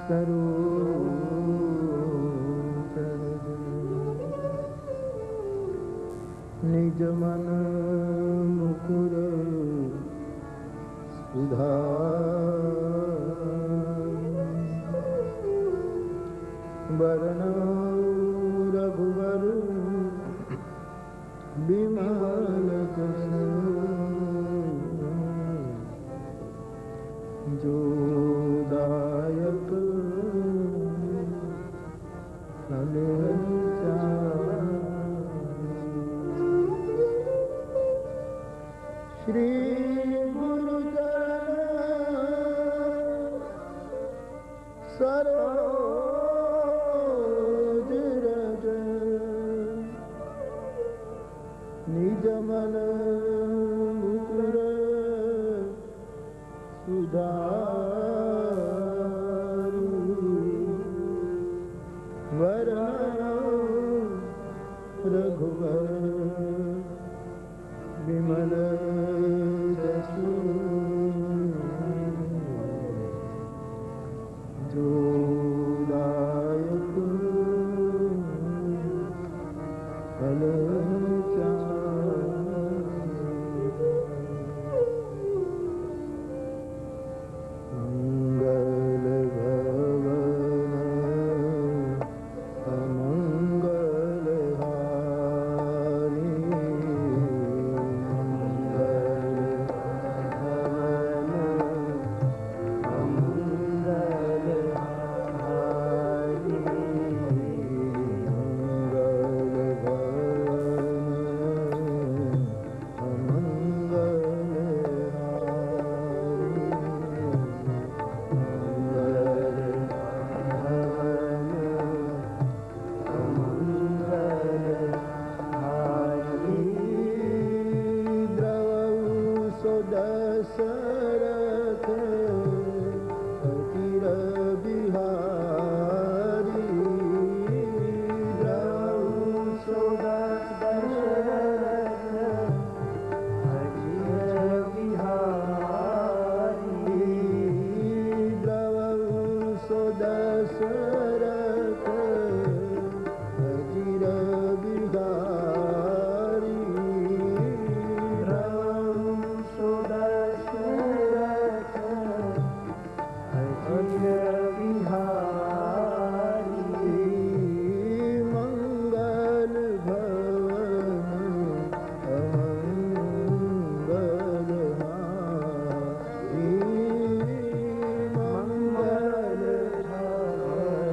सरोज निज मन मुकुर वरण रघुवर बिमल जो दायक श्री गुरु सरोज रज निज मन मुकुर सुधारु वरण रघुवर विमल जसु जो दायक फल दशरथ फकीर बिहारी द्रौ दशरथ फकीर बिहारी द्रौ दशरथ फकीर बिहारी मंगल भवन अमंगल हारी मंगल भवन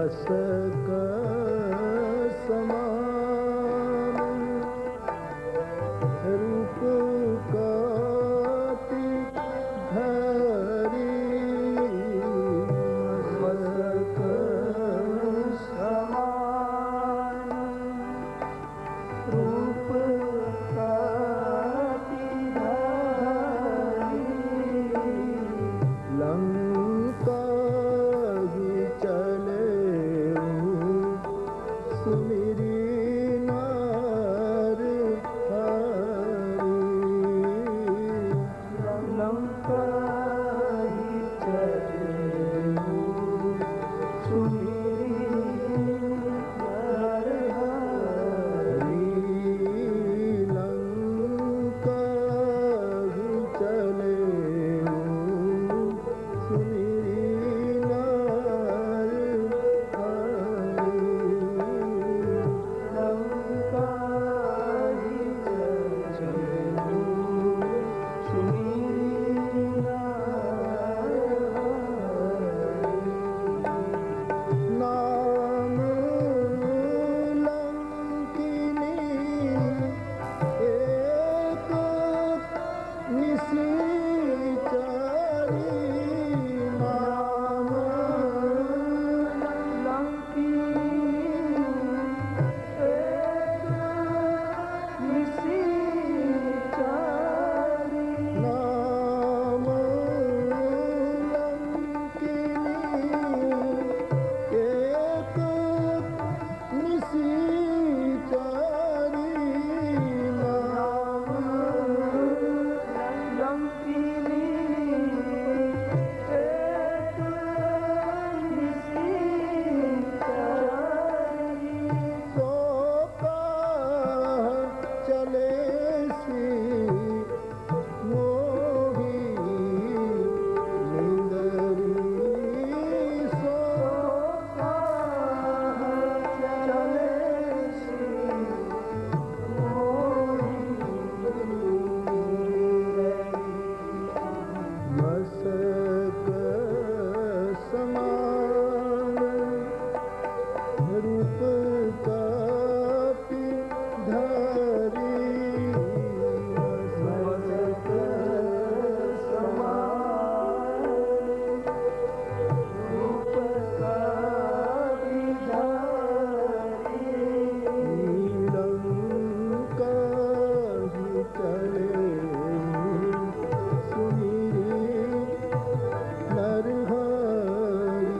मस्तक समान रूप कापि धरी मस्तक समान रूप कापि धरी लंका ही चले सुमिरी नार हरि लंका ही चले सुमिरी नार हरि लंका ही चले सुमिरी नार हरि लंका ही चले सुमिरी नार नाम लंकिनी एक निशिचरी नाम लंकिनी एक निशिचरी नाम लंकिनी एक निशिचरी नाम लंकिनी एक निशिचरी सो कह चले सी मोही निंदरी सो कह चले सी मोही मस्तक समान रूप कापि धरी मस्तक समान रूप कापि धरी लंका ही चले सुमिरी नर हरि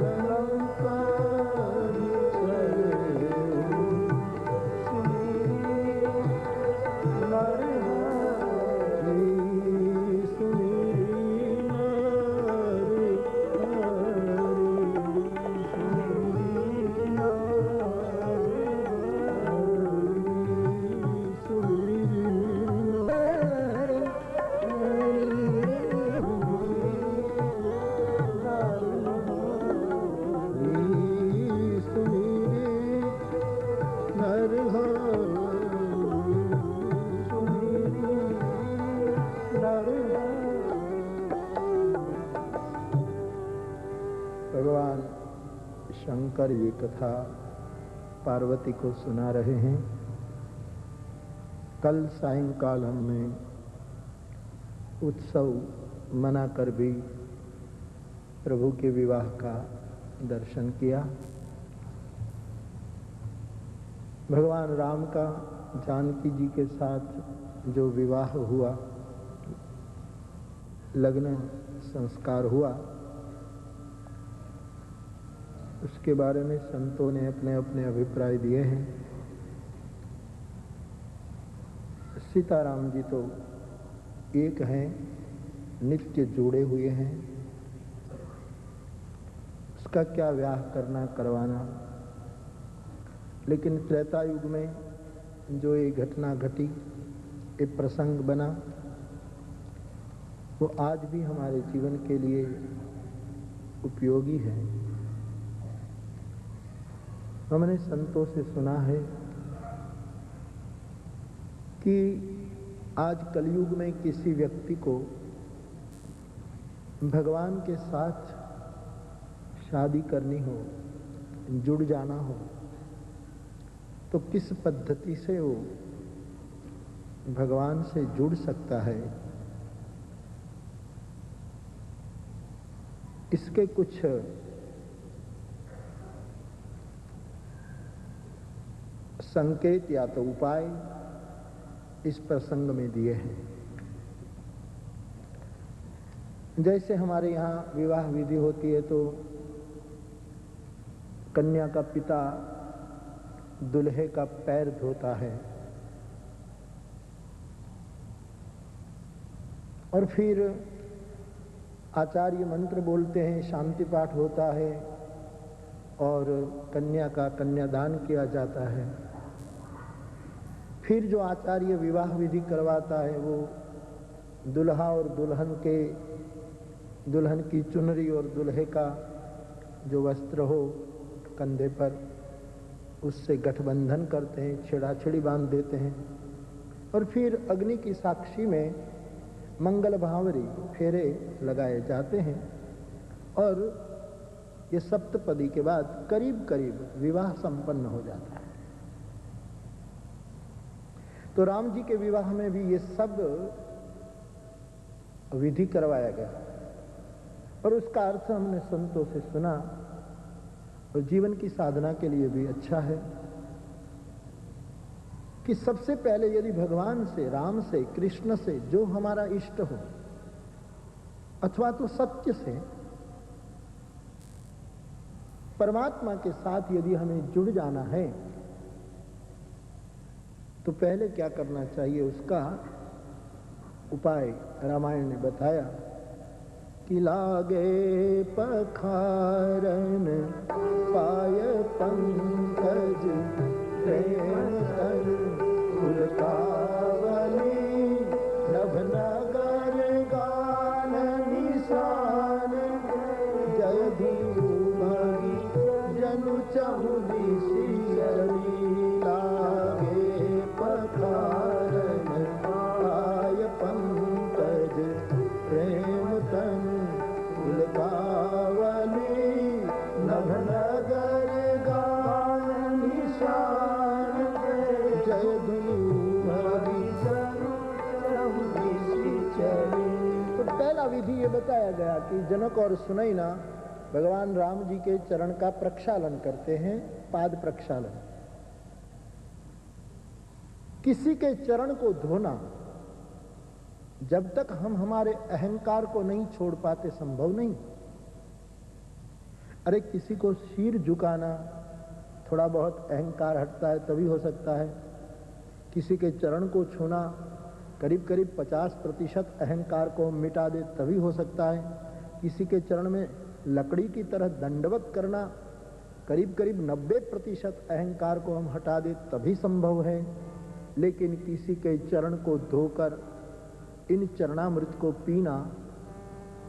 लंका ही चले सुमिरी नर हरि सुमिरी नर हरि सुमिरी भगवान शंकर ये कथा पार्वती को सुना रहे हैं। कल सायंकाल हमने उत्सव मनाकर भी प्रभु के विवाह का दर्शन किया। भगवान राम का जानकी जी के साथ जो विवाह हुआ, लग्न संस्कार हुआ, उसके बारे में संतों ने अपने अपने अभिप्राय दिए हैं। सीताराम जी तो एक हैं, नित्य जुड़े हुए हैं, उसका क्या व्याह करना करवाना। लेकिन त्रेता युग में जो ये घटना घटी, ये प्रसंग बना, वो आज भी हमारे जीवन के लिए उपयोगी है। हमने संतों से सुना है कि आज कलयुग में किसी व्यक्ति को भगवान के साथ शादी करनी हो, जुड़ जाना हो, तो किस पद्धति से वो भगवान से जुड़ सकता है, इसके कुछ संकेत या तो उपाय इस प्रसंग में दिए हैं। जैसे हमारे यहाँ विवाह विधि होती है तो कन्या का पिता दुल्हे का पैर धोता है और फिर आचार्य मंत्र बोलते हैं, शांति पाठ होता है और कन्या का कन्यादान किया जाता है। फिर जो आचार्य विवाह विधि करवाता है वो दुल्हा और दुल्हन की चुनरी और दुल्हे का जो वस्त्र हो कंधे पर, उससे गठबंधन करते हैं, छेड़ाछेड़ी बांध देते हैं और फिर अग्नि की साक्षी में मंगल भावरी फेरे लगाए जाते हैं और ये सप्तपदी के बाद करीब करीब विवाह संपन्न हो जाता है। तो राम जी के विवाह में भी ये सब विधि करवाया गया और उसका अर्थ हमने संतों से सुना और जीवन की साधना के लिए भी अच्छा है कि सबसे पहले यदि भगवान से, राम से, कृष्ण से, जो हमारा इष्ट हो अथवा तो सत्य से, परमात्मा के साथ यदि हमें जुड़ जाना है तो पहले क्या करना चाहिए, उसका उपाय रामायण ने बताया कि लागे पखारन पाय पंकज प्रेम तन उलकावली नभ नगर गान निशान जय धीमहि जनु चहुदी सियरी लागे पखारन पाय पंकज प्रेम तन उलकावली नभ नगर गान निशान जय धीमहि जनु चहुदी सियरी। तो पहला विधि ये बताया गया कि जनक और सुनैना भगवान राम जी के चरण का प्रक्षालन करते हैं, पाद प्रक्षालन। किसी के चरण को धोना जब तक हम हमारे अहंकार को नहीं छोड़ पाते संभव नहीं। अरे किसी को सिर झुकाना, थोड़ा बहुत अहंकार हटता है तभी हो सकता है। किसी के चरण को छूना करीब करीब 50% अहंकार को मिटा दे तभी हो सकता है। किसी के चरण में लकड़ी की तरह दंडवत करना करीब करीब 90% अहंकार को हम हटा दे तभी संभव है। लेकिन किसी के चरण को धोकर इन चरणामृत को पीना,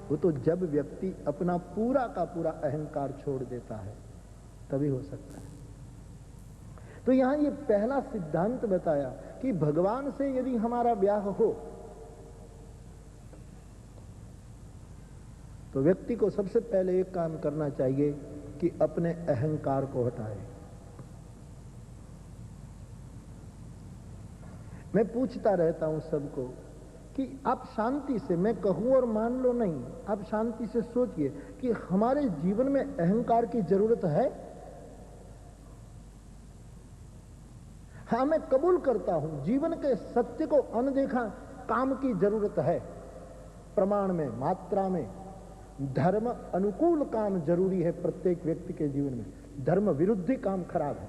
वो तो जब व्यक्ति अपना पूरा का पूरा अहंकार छोड़ देता है तभी हो सकता है। तो यहां ये पहला सिद्धांत बताया कि भगवान से यदि हमारा ब्याह हो तो व्यक्ति को सबसे पहले एक काम करना चाहिए कि अपने अहंकार को हटाए। मैं पूछता रहता हूं सबको कि आप शांति से, मैं कहूं और मान लो नहीं, आप शांति से सोचिए कि हमारे जीवन में अहंकार की जरूरत है। हाँ, मैं कबूल करता हूं जीवन के सत्य को अनदेखा काम की जरूरत है, प्रमाण में, मात्रा में। धर्म अनुकूल काम जरूरी है प्रत्येक व्यक्ति के जीवन में, धर्म विरुद्धी काम खराब है।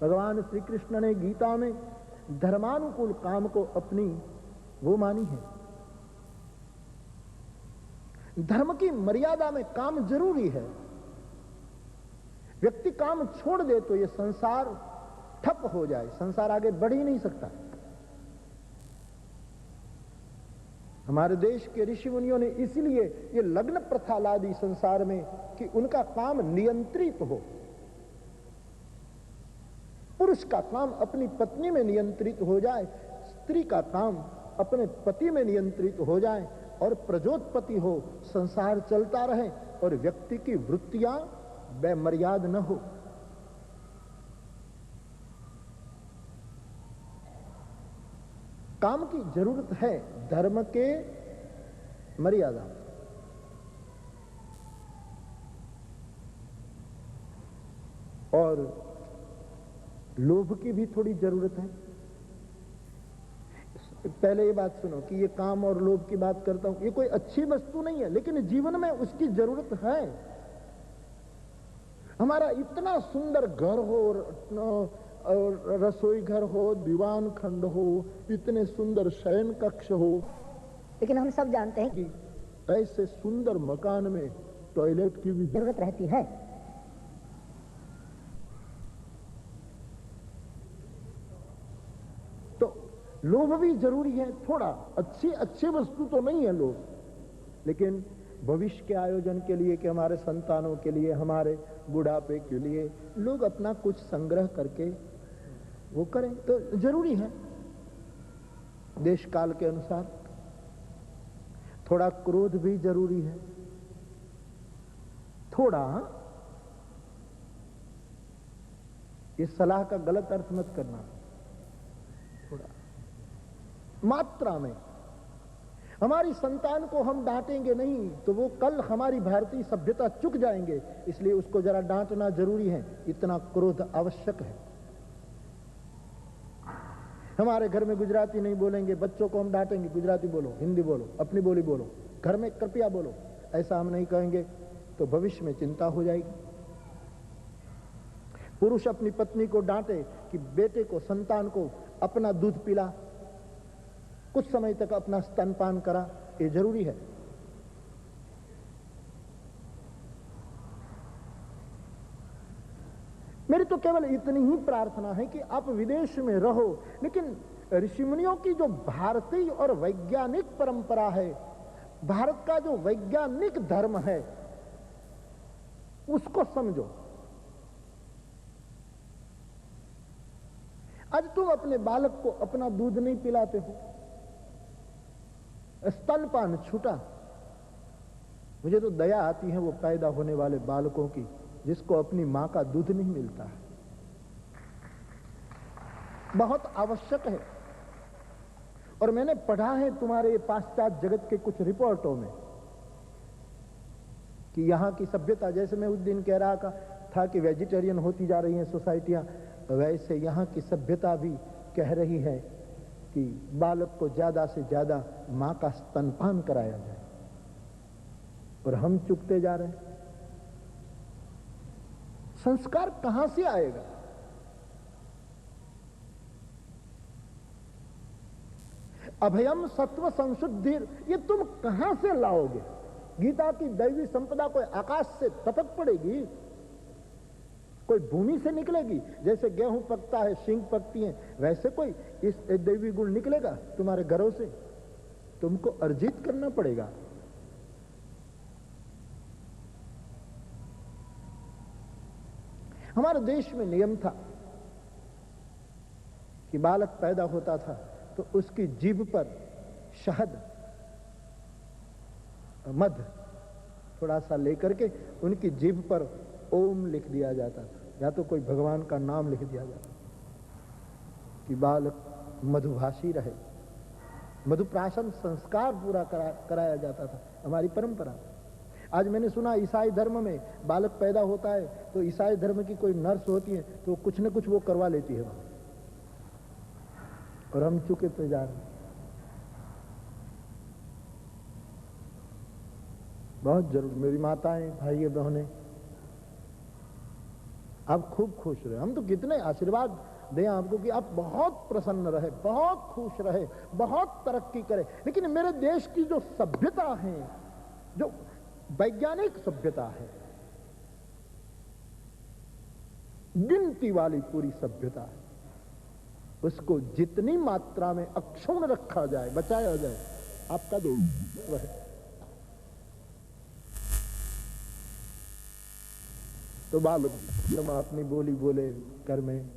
भगवान श्री कृष्ण ने गीता में धर्मानुकूल काम को अपनी वो मानी है। धर्म की मर्यादा में काम जरूरी है। व्यक्ति काम छोड़ दे तो ये संसार ठप हो जाए, संसार आगे बढ़ ही नहीं सकता। हमारे देश के ऋषि मुनियों ने इसलिए ये लग्न प्रथा ला दी संसार में कि उनका काम नियंत्रित हो। पुरुष का काम अपनी पत्नी में नियंत्रित हो जाए, स्त्री का काम अपने पति में नियंत्रित हो जाए, और प्रजोत्पत्ति हो, संसार चलता रहे और व्यक्ति की वृत्तियां बेमर्याद न हो। काम की जरूरत है, धर्म के मर्यादा। और लोभ की भी थोड़ी जरूरत है। पहले ये बात सुनो कि ये काम और लोभ की बात करता हूं, ये कोई अच्छी वस्तु नहीं है, लेकिन जीवन में उसकी जरूरत है। हमारा इतना सुंदर घर हो और रसोई घर हो, दीवान खंड हो, इतने सुंदर शयन कक्ष हो, लेकिन हम सब जानते हैं कि ऐसे सुंदर मकान में टॉयलेट की भी जरूरत रहती है। तो लोभ भी जरूरी है थोड़ा। अच्छी वस्तु तो नहीं है लोभ, लेकिन भविष्य के आयोजन के लिए, कि हमारे संतानों के लिए, हमारे बुढ़ापे के लिए लोग अपना कुछ संग्रह करके वो करें तो जरूरी है। देश काल के अनुसार थोड़ा क्रोध भी जरूरी है, थोड़ा। ये सलाह का गलत अर्थ मत करना, थोड़ा मात्रा में। हमारी संतान को हम डांटेंगे नहीं तो वो कल हमारी भारतीय सभ्यता चुक जाएंगे, इसलिए उसको जरा डांटना जरूरी है। इतना क्रोध आवश्यक है। हमारे घर में गुजराती नहीं बोलेंगे, बच्चों को हम डांटेंगे, गुजराती बोलो, हिंदी बोलो, अपनी बोली बोलो, घर में कृपया बोलो, ऐसा हम नहीं कहेंगे तो भविष्य में चिंता हो जाएगी। पुरुष अपनी पत्नी को डांटे कि बेटे को, संतान को अपना दूध पिला, कुछ समय तक अपना स्तनपान करा, ये जरूरी है। मेरी तो केवल इतनी ही प्रार्थना है कि आप विदेश में रहो, लेकिन ऋषिमुनियों की जो भारतीय और वैज्ञानिक परंपरा है, भारत का जो वैज्ञानिक धर्म है, उसको समझो। आज तुम अपने बालक को अपना दूध नहीं पिलाते हो, स्तनपान छूटा। मुझे तो दया आती है वो पैदा होने वाले बालकों की जिसको अपनी मां का दूध नहीं मिलता है। बहुत आवश्यक है। और मैंने पढ़ा है तुम्हारे पाश्चात्य जगत के कुछ रिपोर्टों में कि यहां की सभ्यता, जैसे मैं उस दिन कह रहा था कि वेजिटेरियन होती जा रही हैं सोसाइटियां, वैसे यहां की सभ्यता भी कह रही है कि बालक को ज्यादा से ज्यादा मां का स्तनपान कराया जाए, और हम चुकते जा रहे हैं। संस्कार कहां से आएगा? अभयम सत्व संशुद्धि, ये तुम कहां से लाओगे? गीता की दैवी संपदा कोई आकाश से टपक पड़ेगी? कोई भूमि से निकलेगी? जैसे गेहूं पकता है, सिंग पकती है, वैसे कोई इस दैवी गुण निकलेगा तुम्हारे घरों से? तुमको अर्जित करना पड़ेगा। हमारे देश में नियम था कि बालक पैदा होता था तो उसकी जीभ पर शहद, मध थोड़ा सा लेकर के उनकी जीभ पर ओम लिख दिया जाता था, या तो कोई भगवान का नाम लिख दिया जाता कि बालक मधुभाषी रहे। मधुप्राशन संस्कार पूरा कराया जाता था, हमारी परंपरा। आज मैंने सुना ईसाई धर्म में बालक पैदा होता है तो ईसाई धर्म की कोई नर्स होती है तो कुछ न कुछ वो करवा लेती है वहां, और हम चुके तो जा रहे हैं। बहुत जरूर मेरी माताएं, भाई बहनें, आप खूब खुश रहे। हम तो कितने आशीर्वाद दें आपको कि आप बहुत प्रसन्न रहे, बहुत खुश रहे, बहुत तरक्की करें। लेकिन मेरे देश की जो सभ्यता है, जो वैज्ञानिक सभ्यता है, गिनती वाली पूरी सभ्यता है, उसको जितनी मात्रा में अक्षुण्ण रखा जाए, बचाया जाए, आपका जो है तो बालक जब अपनी बोली बोले घर में,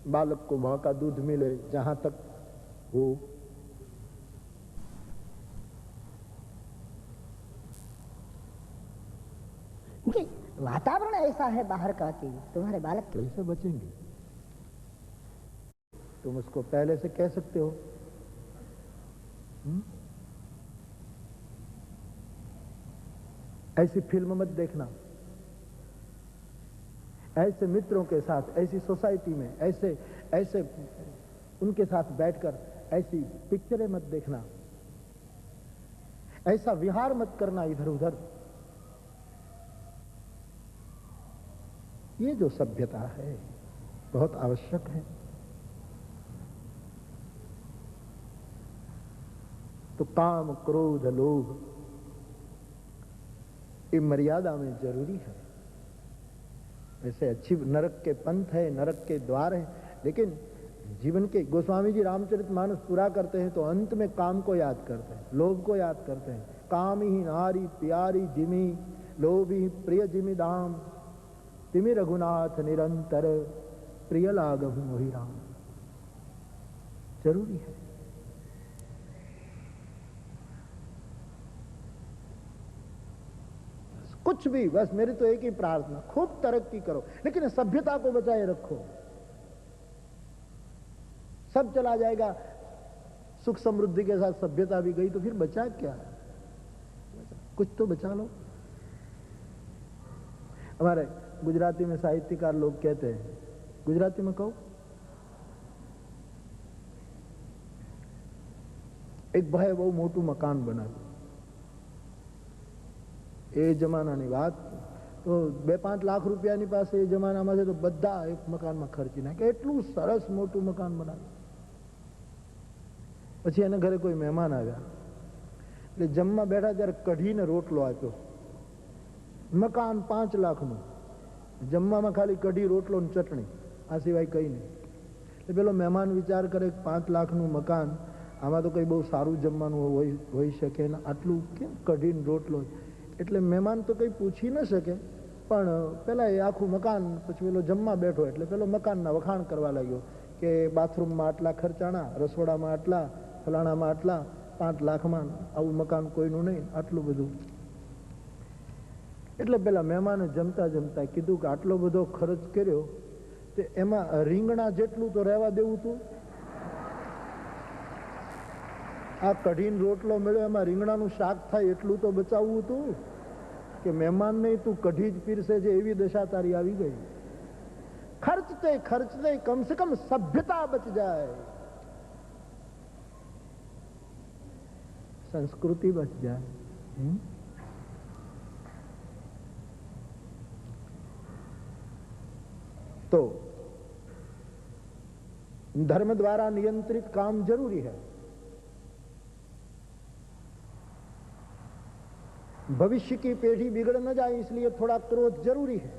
बालक को मां का दूध मिले जहां तक हो, कि वातावरण ऐसा है बाहर का कि तुम्हारे बालक कैसे बचेंगे? तुम उसको पहले से कह सकते हो। ऐसी फिल्म मत देखना, ऐसे मित्रों के साथ, ऐसी सोसाइटी में, ऐसे ऐसे उनके साथ बैठकर ऐसी पिक्चरें मत देखना, ऐसा विहार मत करना इधर उधर। ये जो सभ्यता है बहुत आवश्यक है। तो काम, क्रोध, लोभ ये मर्यादा में जरूरी है। वैसे अच्छी नरक के पंथ है, नरक के द्वार है, लेकिन जीवन के गोस्वामी जी रामचरितमानस पूरा करते हैं तो अंत में काम को याद करते हैं, लोभ को याद करते हैं। काम ही नारी प्यारी जिमी, लोभ ही प्रिय जिमी दाम, तिमि रघुनाथ निरंतर, प्रिय लागहु मोहि राम। जरूरी है। कुछ भी, बस मेरी तो एक ही प्रार्थना, खूब तरक्की करो लेकिन सभ्यता को बचाए रखो। सब चला जाएगा, सुख समृद्धि के साथ सभ्यता भी गई तो फिर बचा क्या? कुछ तो बचा लो। हमारे गुजराती में साहित्यकार लोग कहते हैं, गुजराती में कहो, एक भाई वो मोटू मकान बनाવ્યું। એ જમાનાની વાત તો 2-5 લાખ રૂપિયાની પાસે એ જમાનામાં છે તો બધા એક મકાનમાં ખર્ચી નાખે, એટલું સરસ મોટું મકાન બનાવ્યું। પછી એને ઘરે કોઈ મહેમાન આવ્યા એટલે જમવા બેઠા ત્યારે કઢીને રોટલો આપ્યો। મકાન 5 લાખનું, જમવામાં ખાલી કઢી, રોટલો ને ચટણી, આ સિવાય કંઈ નહીં। એટલે પેલો મહેમાન વિચાર કરે 5 લાખનું મકાન, આમાં તો કંઈ બહુ સારું જમવાનું હોઈ શકે ને, આટલું કેમ કઢી ને રોટલો? એટલે મહેમાન તો કંઈ પૂછી ન શકે, પણ પેલા એ આખું મકાન, પછી પેલો જમવા બેઠો એટલે પેલો મકાનના વખાણ કરવા લાગ્યો કે બાથરૂમમાં આટલા ખર્ચાણા, રસોડામાં આટલા, ફલાણામાં આટલા, 5 લાખમાં આવું મકાન કોઈનું નહીં, આટલું બધું। એટલે પેલા મહેમાને જમતા જમતા કીધું કે આટલો બધો ખર્ચ કર્યો તે એમાં રીંગણા જેટલું તો રહેવા દેવું તું। આ કઢીને રોટલો મળ્યો એમાં રીંગણાનું શાક થાય એટલું તો બચાવવું તું કે મહેમાનને તું કઢી જ પીરસે છે, એવી દશા તારી આવી ગઈ। ખર્ચતે ખર્ચતે કમ સે કમ સભ્યતા બચ જાય, संस्कृति बच जाए। तो धर्म द्वारा नियंत्रित काम जरूरी है। भविष्य की पीढ़ी बिगड़ न जाए इसलिए थोड़ा क्रोध जरूरी है।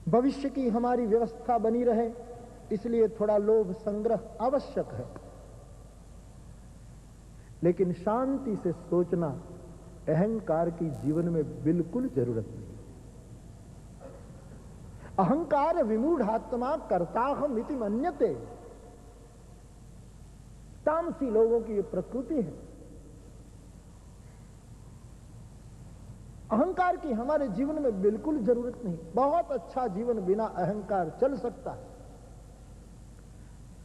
भविष्य की हमारी व्यवस्था बनी रहे इसलिए थोड़ा लोभ संग्रह आवश्यक है। लेकिन शांति से सोचना अहंकार की जीवन में बिल्कुल जरूरत नहीं। अहंकार विमूढ़ात्मा कर्ताहम इति मन्यते, तामसी लोगों की ये प्रकृति है। अहंकार की हमारे जीवन में बिल्कुल जरूरत नहीं। बहुत अच्छा जीवन बिना अहंकार चल सकता है।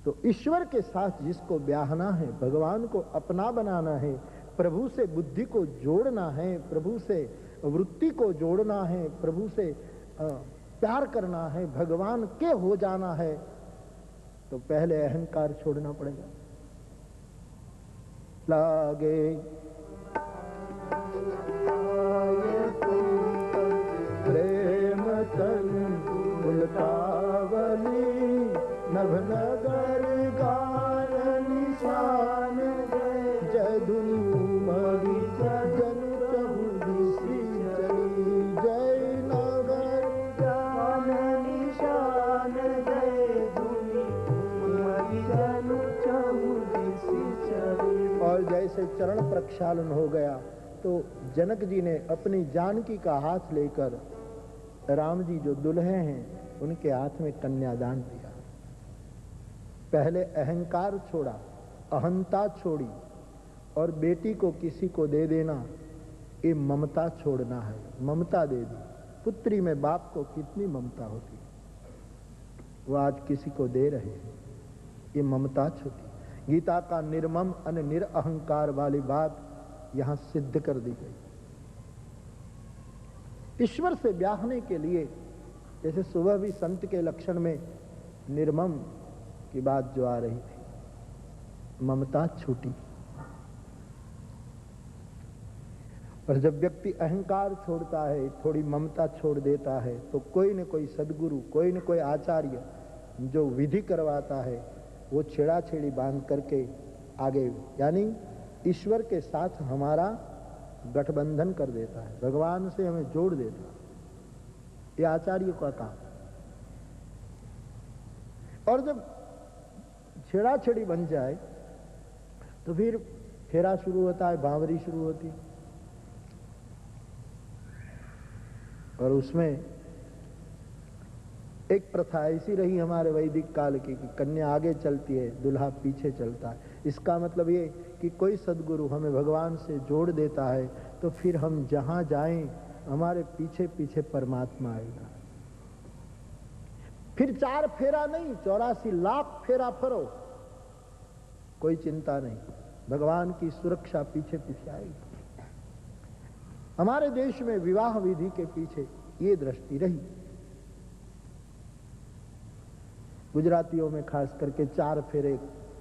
तो ईश्वर के साथ जिसको ब्याहना है, भगवान को अपना बनाना है, प्रभु से बुद्धि को जोड़ना है, प्रभु से वृत्ति को जोड़ना है, प्रभु से प्यार करना है, भगवान के हो जाना है, तो पहले अहंकार छोड़ना पड़ेगा। लागे प्रेम तन उलकावली, नभ नगर गान निशान जदुनु मरी जन प्रभु श्री चली, जय नगर गान निशान जय धुनि मरी जन प्रभु श्री चली। और जैसे चरण प्रक्षालन हो गया तो जनक जी ने अपनी जानकी का हाथ लेकर राम जी जो दुल्हे हैं उनके हाथ में कन्यादान दिया। पहले अहंकार छोड़ा, अहंता छोड़ी और बेटी को किसी को दे देना ये ममता छोड़ना है। ममता दे दी, पुत्री में बाप को कितनी ममता होती है, वो आज किसी को दे रहे हैं, ये ममता छूटी। गीता का निर्मम और निरअहंकार वाली बात यहां सिद्ध कर दी गई। ईश्वर से ब्याहने के लिए, जैसे सुबह भी संत के लक्षण में निर्मम की बात जो आ रही थी, ममता छूटी। और जब व्यक्ति अहंकार छोड़ता है, थोड़ी ममता छोड़ देता है, तो कोई न कोई सद्गुरु, कोई न कोई आचार्य जो विधि करवाता है, वो छेड़ा-छेड़ी बांध करके आगे, यानी ईश्वर के साथ हमारा गठबंधन कर देता है, भगवान से हमें जोड़ देता है। ये आचार्य का काम। और जब छेड़ा-छेड़ी बन जाए तो फिर फेरा शुरू होता है, बावरी शुरू होती है। और उसमें एक प्रथा ऐसी रही हमारे वैदिक काल की कि कन्या आगे चलती है, दूल्हा पीछे चलता है। इसका मतलब ये कि कोई सद्गुरु हमें भगवान से जोड़ देता है तो फिर हम जहां जाएं हमारे पीछे पीछे परमात्मा आएगा। फिर 4 फेरा नहीं, 84 लाख फेरा फरो, कोई चिंता नहीं, भगवान की सुरक्षा पीछे पीछे आएगी। हमारे देश में विवाह विधि के पीछे ये दृष्टि रही। गुजरातियों में खास करके 4 फेरे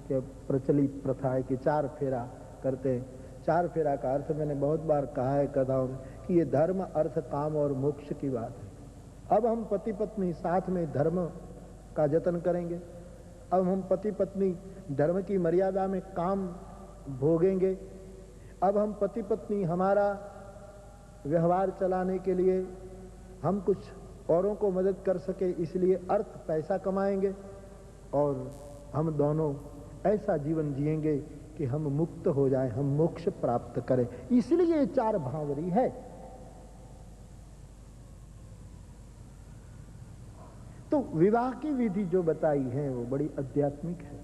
के प्रचलित प्रथा है कि 4 फेरा करते हैं। 4 फेरा का अर्थ मैंने बहुत बार कहा है कथाओं में कि ये धर्म, अर्थ, काम और मोक्ष की बात है। अब हम पति पत्नी साथ में धर्म का जतन करेंगे। अब हम पति पत्नी धर्म की मर्यादा में काम भोगेंगे। अब हम पति पत्नी हमारा व्यवहार चलाने के लिए हम कुछ औरों को मदद कर सके, इसलिए अर्थ पैसा कमाएंगे और हम दोनों ऐसा जीवन जिएंगे कि हम मुक्त हो जाएं, हम मोक्ष प्राप्त करें। इसलिए 4 भावरी है। तो विवाह की विधि जो बताई है वो बड़ी आध्यात्मिक है।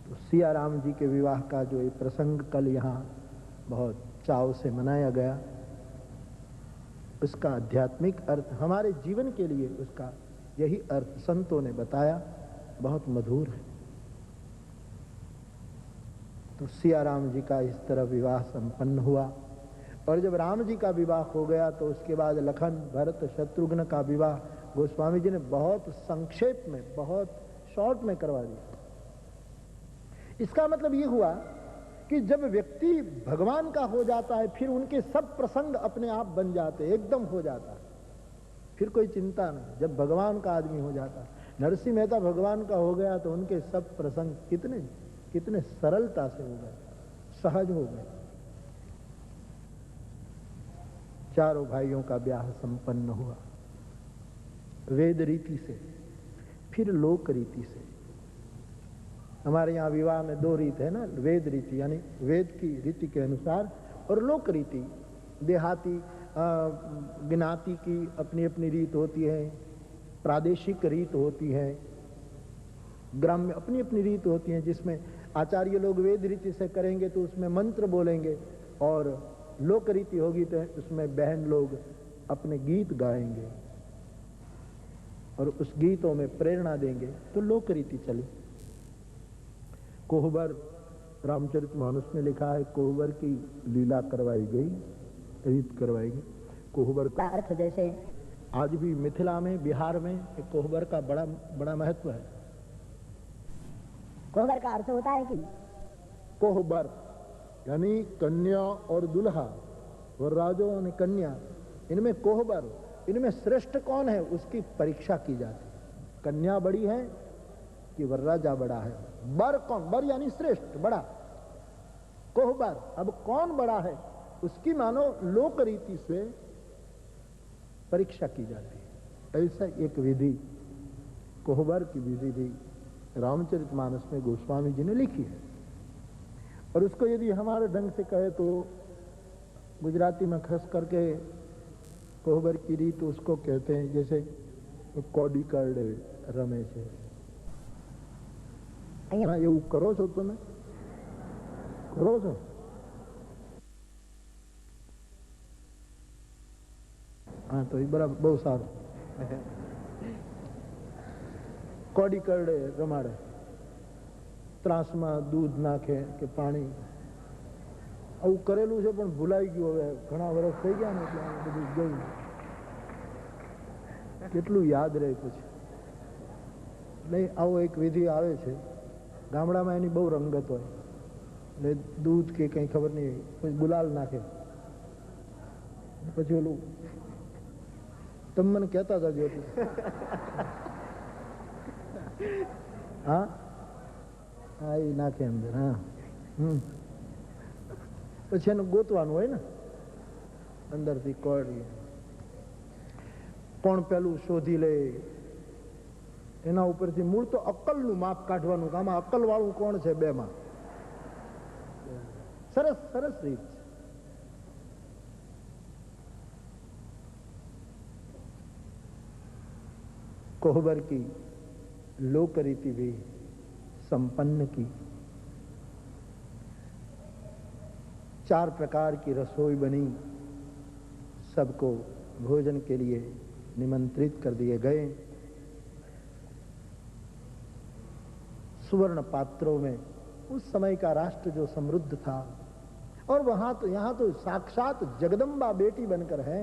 तो सिया राम जी के विवाह का जो ये प्रसंग कल यहाँ बहुत चाव से मनाया गया, उसका आध्यात्मिक अर्थ हमारे जीवन के लिए, उसका यही अर्थ संतों ने बताया, बहुत मधुर है। तो सिया राम जी का इस तरह विवाह संपन्न हुआ। और जब राम जी का विवाह हो गया तो उसके बाद लखन, भरत, शत्रुघ्न का विवाह गोस्वामी जी ने बहुत संक्षेप में, बहुत शॉर्ट में करवा दिया। इसका मतलब ये हुआ कि जब व्यक्ति भगवान का हो जाता है फिर उनके सब प्रसंग अपने आप बन जाते, एकदम हो जाता है, फिर कोई चिंता नहीं। जब भगवान का आदमी हो जाता है, नरसिंह मेहता भगवान का हो गया तो उनके सब प्रसंग कितने सरलता से हो गए, सहज हो गए। चारों भाइयों का ब्याह संपन्न हुआ वेद रीति से, फिर लोक रीति से। हमारे यहाँ विवाह में 2 रीत है ना, वेद रीति यानी वेद की रीति के अनुसार, और लोक रीति देहाती ज्ञाति की अपनी अपनी रीत होती है, प्रादेशिक रीत होती है, ग्राम्य अपनी अपनी रीत होती है, जिसमें आचार्य लोग वेद रीति से करेंगे तो उसमें मंत्र बोलेंगे, और लोक रीति होगी तो उसमें बहन लोग अपने गीत गाएंगे और उस गीतों में प्रेरणा देंगे। तो लोक रीति चली। कोहबर रामचरितमानस में लिखा है, कोहबर की लीला करवाई गई, रीत करवाई गई। कोहबर का अर्थ जैसे आज भी मिथिला में, बिहार में कोहबर का बड़ा महत्व है। कोहबर का अर्थ होता है कि कोहबर यानी कन्या और दुल्हा, वरराजो और कन्या, इनमें कोहबर, इनमें श्रेष्ठ कौन है उसकी परीक्षा की जाती है। कन्या बड़ी है कि वरराजा बड़ा है, बर कौन, बर यानी श्रेष्ठ, बड़ा, कोहबर। अब कौन बड़ा है उसकी मानो लोक रीति से परीक्षा की जाती है। ऐसा एक विधि, कोहबर की विधि भी रामचरितमानस में गोस्वामी जी ने लिखी है। और उसको यदि हमारे ढंग से कहे तो गुजराती में खास करके कोहबर की रीत उसको कहते हैं, जैसे कौडी करडे रमे छे, અહીંયા એવું કરો છો તમે? કરો છો? હા, તો એ બરાબર, બહુ સારું. કોડી કરડે રમાડે, ત્રાસમાં દૂધ નાખે કે પાણી, આવું કરેલું છે પણ ભૂલાઈ ગયું. હવે ઘણા વર્ષ થઈ ગયા ને એટલે બધું ગયું. કેટલું યાદ રહે પછી. એટલે આવો એક વિધિ આવે છે ગામડામાં, એની બહુ રંગત હોય. એટલે દૂધ કે કંઈ ખબર નહીં, પછી ગુલાલ નાખે, પછી ઓલું તમે મને કહેતા હતા જો હા હા એ નાખે અંદર. હા, પછી એનું ગોતવાનું હોય ને અંદરથી કોળી, કોણ પેલું શોધી લે એના ઉપરથી મૂળ તો અક્કલનું માપ કાઢવાનું કે આમાં અક્કલ વાળું કોણ છે બેમાં. સરસ સરસ રીત છે. कोहबर की लोक रीति भी संपन्न की, 4 प्रकार की रसोई बनी, सबको भोजन के लिए निमंत्रित कर दिए गए. सुवर्ण पात्रों में उस समय का राष्ट्र जो समृद्ध था, और वहां तो यहां तो साक्षात जगदम्बा बेटी बनकर है,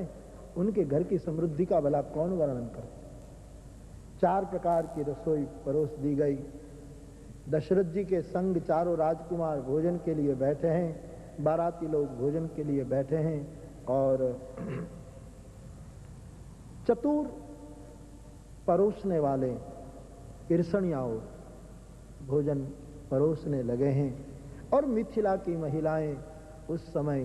उनके घर की समृद्धि का भला कौन वर्णन करे. 4 प्रकार की रसोई परोस दी गई. दशरथ जी के संग चारों राजकुमार भोजन के लिए बैठे हैं, बाराती लोग भोजन के लिए बैठे हैं, और चतुर परोसने वाले ईर्षणियाओं भोजन परोसने लगे हैं. और मिथिला की महिलाएं उस समय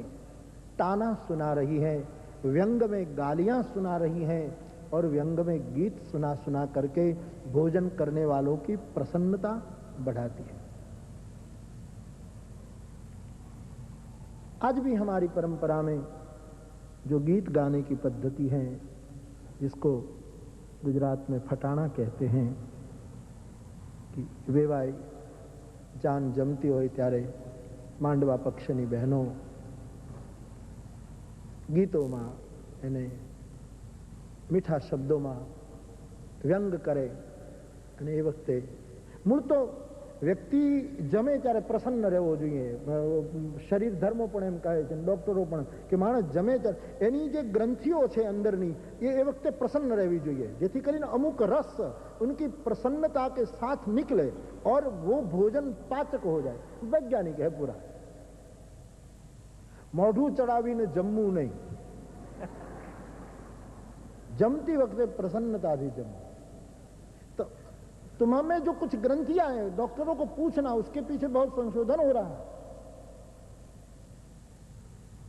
ताना सुना रही हैं, व्यंग में गालियां सुना रही हैं, और व्यंग में गीत सुना सुना करके भोजन करने वालों की प्रसन्नता बढ़ाती है. आज भी हमारी परंपरा में जो गीत गाने की पद्धति है, जिसको गुजरात में फटाना कहते हैं, कि वेवाई जान जमती हो त्यारे માંડવા પક્ષની બહેનો ગીતોમાં એને મીઠા શબ્દોમાં વ્યંગ કરે. અને એ વખતે મૂળ તો વ્યક્તિ જમે ત્યારે પ્રસન્ન રહેવો જોઈએ. શરીર ધર્મો પણ એમ કહે છે, ડોક્ટરો પણ, કે માણસ જમે ત્યારે એની જે ગ્રંથિઓ છે અંદરની એ વખતે પ્રસન્ન રહેવી જોઈએ, જેથી કરીને અમુક રસ उनकी प्रसन्नता के साथ निकले और वो भोजन पाचक हो जाए. वैज्ञानिक है पूरा. मोढ़ू चढ़ावीने जमવું नहीं, जमती वक्त प्रसन्नता थी जमो. तो तुम्हां जो कुछ ग्रंथियां हैं, डॉक्टरों को पूछना, उसके पीछे बहुत संशोधन हो रहा है.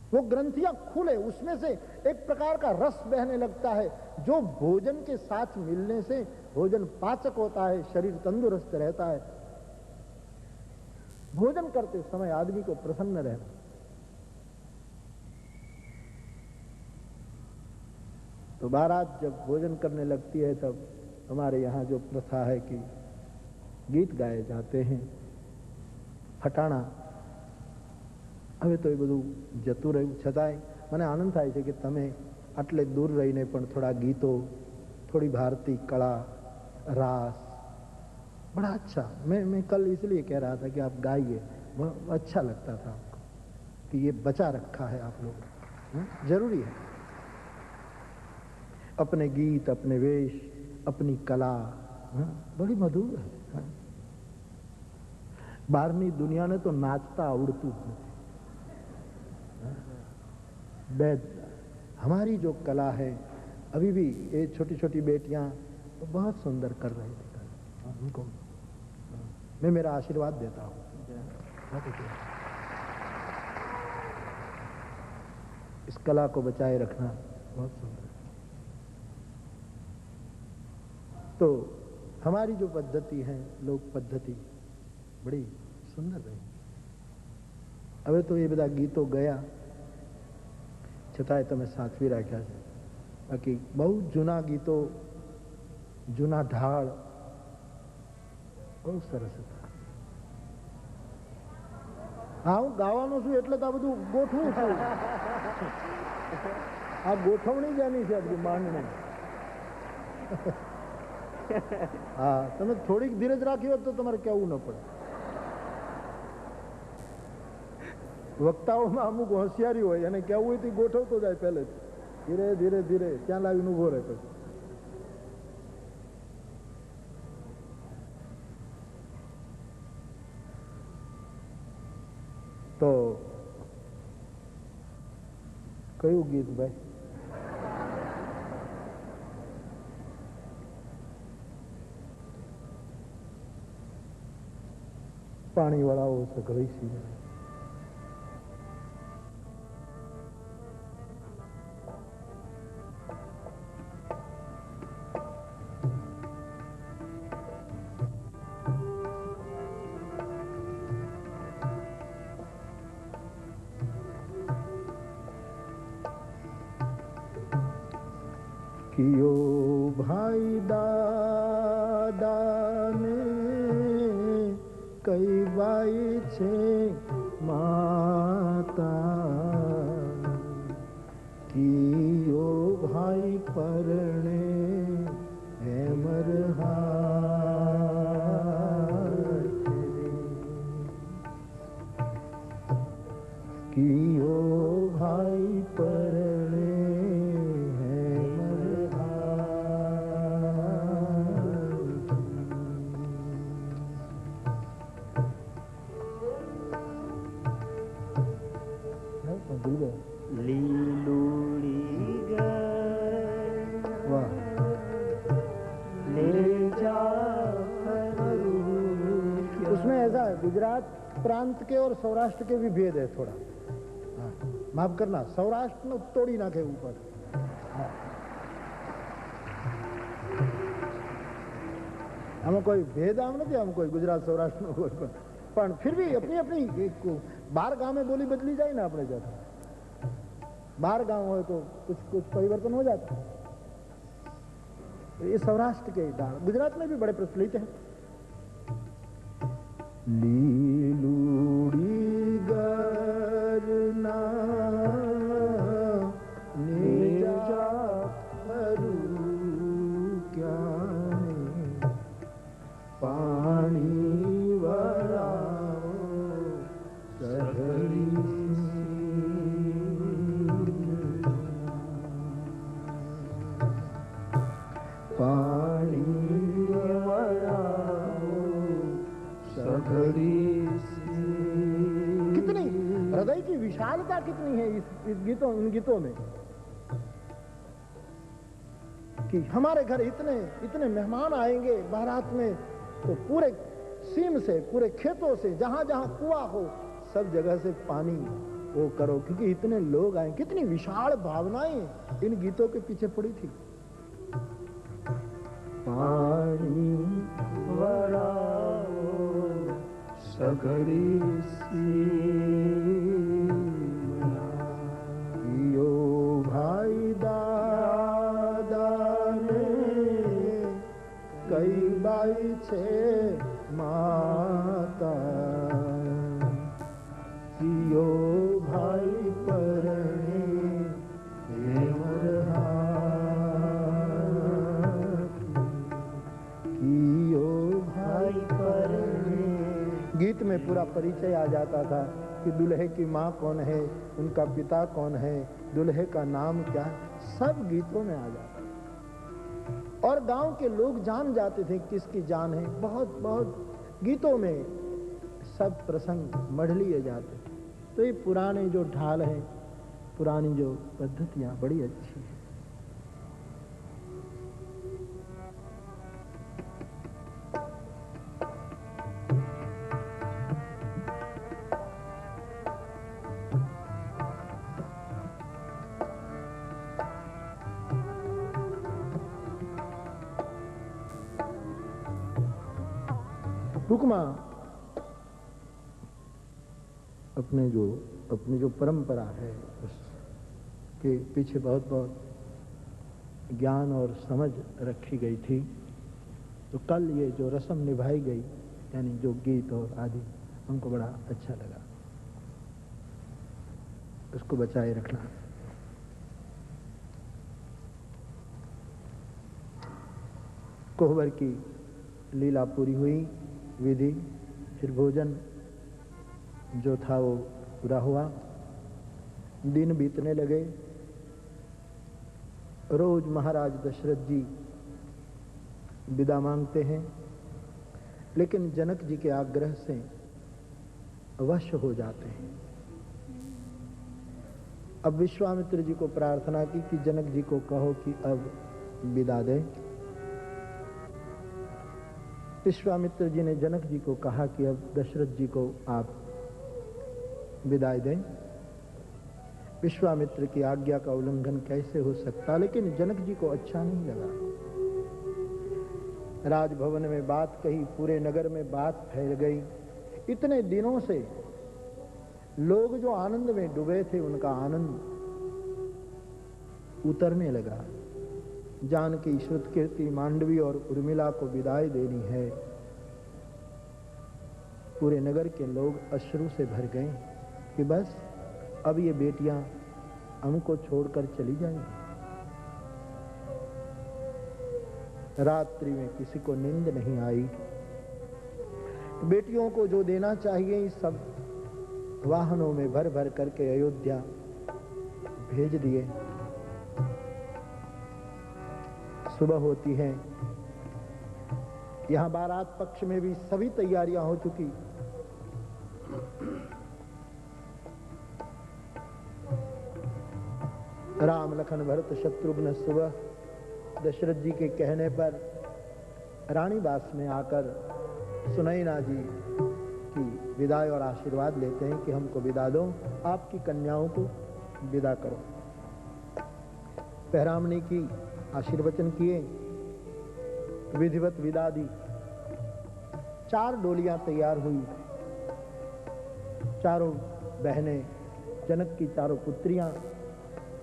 वो ग्रंथियां खुले, उसमें से एक प्रकार का रस बहने लगता है, जो भोजन के साथ मिलने से भोजन पाचक होता है, शरीर तंदुरुस्त रहता है. भोजन करते समय आदमी को प्रसन्न रहना. तो बारात जब भोजन करने लगती है, तब हमारे यहाँ जो प्रथा है कि गीत गाए जाते हैं, फटाना. હવે તો એ બધું જતું રહ્યું, છતાંય મને આનંદ થાય છે કે તમે આટલે દૂર રહીને પણ થોડા ગીતો, थोड़ी भारतीय कला, रास, बड़ा अच्छा. मैं कल इसलिए कह रहा था कि आप गाइए, अच्छा लगता था आपको कि ये बचा रखा है आप लोग. जरूरी है अपने गीत, अपने वेश, अपनी कला, बड़ी मधुर है. બહારની દુનિયાને તો નાચતા આવડતું જ નથી. हमारी जो कला है, अभी भी ये छोटी छोटी बेटियां तो बहुत सुंदर कर रही थी. उनको मैं मेरा आशीर्वाद देता हूँ. इस कला को बचाए रखना बहुत सुंदर. तो हमारी जो पद्धति है, लोक पद्धति, बड़ी सुंदर रही. હવે તો એ બધા ગીતો ગયા, છતાંય તમે સાચવી રાખ્યા છે. બાકી બહુ જૂના ગીતો, જૂના ઢાળ બહુ સરસ હતા. હા, હું ગાવાનું છું એટલે તો આ બધું ગોઠવું છું. આ ગોઠવણી જ એની છે આ બધી માંડણી. હા, તમે થોડીક ધીરજ રાખી હોત તો તમારે કહેવું ન પડે. વક્તાઓમાં અમુક હોશિયારી હોય, અને કહેવું હોય તો ગોઠવતો જાય પહેલેથી. ધીરે ધીરે ધીરે ત્યાં લાવીને ઉભો રહે પછી. તો કયું ગીત ભાઈ? પાણી વાળાઓ સઘળી સી कियो भाई दादा ने कई बाई छे माता, कियो भाई परणे हेमर कियो भाई परणे गुजरात प्रांत के और सौराष्ट्र के भी भेद है थोड़ा. हाँ, माफ करना, सौराष्ट्र में तोड़ी नाखे ऊपर. हाँ, हम कोई भेद आम नहीं, हम कोई गुजरात सौराष्ट्र में कोई पण फिर भी अपनी अपनी 12 गांव में बोली बदली जाए ना अपने जाते. 12 गांव हो तो कुछ कुछ परिवर्तन हो जाता है. ये सौराष्ट्र के गांव गुजरात में भी बड़े प्रचलित हैं. लीलूड़ी गरना नेजा फरू क्या पानी वराओ सघड़ी पानी कितनी हृदय की विशालता कितनी है इस गीतों, इन गीतों में, कि हमारे घर इतने इतने मेहमान आएंगे बारात में, तो पूरे सीम से, पूरे खेतों से, जहां जहां कुआं हो, सब जगह से पानी वो करो, क्योंकि इतने लोग आए. कितनी विशाल भावनाएं इन गीतों के पीछे पड़ी थी. पानी वराओ सघड़ी कियो भाई दादा ने कई बाई छे माता, कियो भाई परणे हेमर कियो भाई परणे. गीत में पूरा परिचय आ जाता था कि दूल्हे की माँ कौन है, उनका पिता कौन है, दूल्हे का नाम क्या है, सब गीतों में आ जाता था. और गांव के लोग जान जाते थे किसकी जान है. बहुत बहुत गीतों में सब प्रसंग मढ़ लिए जाते थे. तो ये पुराने जो ढाल हैं, पुरानी जो पद्धतियां बड़ी अच्छी हैं. टूकमा अपनी जो परंपरा है उसके पीछे बहुत बहुत ज्ञान और समझ रखी गई थी. तो कल ये जो रस्म निभाई गई, यानी जो गीत और आदि, हमको बड़ा अच्छा लगा. उसको बचाए रखना। कोहबर की लीला पूरी हुई, विधि, फिर भोजन जो था वो पूरा हुआ। दिन बीतने लगे। रोज महाराज दशरथ जी विदा मांगते हैं, लेकिन जनक जी के आग्रह से अवश्य हो जाते हैं। अब विश्वामित्र जी को प्रार्थना की कि जनक जी को कहो कि अब विदा दें। विश्वामित्र जी ने जनक जी को कहा कि अब दशरथ जी को आप विदाई दें। विश्वामित्र की आज्ञा का उल्लंघन कैसे हो सकता, लेकिन जनक जी को अच्छा नहीं लगा। राजभवन में बात कही, पूरे नगर में बात फैल गई। इतने दिनों से लोग जो आनंद में डूबे थे, उनका आनंद उतरने लगा। जानकी, श्रुतकीर्ति, मांडवी और उर्मिला को विदाई देनी है। पूरे नगर के लोग अश्रु से भर गए कि बस अब ये बेटियां हमको छोड़कर चली जाएंगी। रात्रि में किसी को नींद नहीं आई। बेटियों को जो देना चाहिए सब वाहनों में भर भर करके अयोध्या भेज दिए। सुबह होती है, यहां बारात पक्ष में भी सभी तैयारियां हो चुकी। राम, लखन, भरत, शत्रुघ्न सुबह दशरथ जी के कहने पर रानीवास में आकर सुनैना जी की विदाई और आशीर्वाद लेते हैं कि हमको विदा दो, आपकी कन्याओं को विदा करो। पहरामनी की, आशीर्वचन किए, विधिवत विदा दी। 4 डोलियां तैयार हुई। चारों बहनें, जनक की चारों पुत्रियां,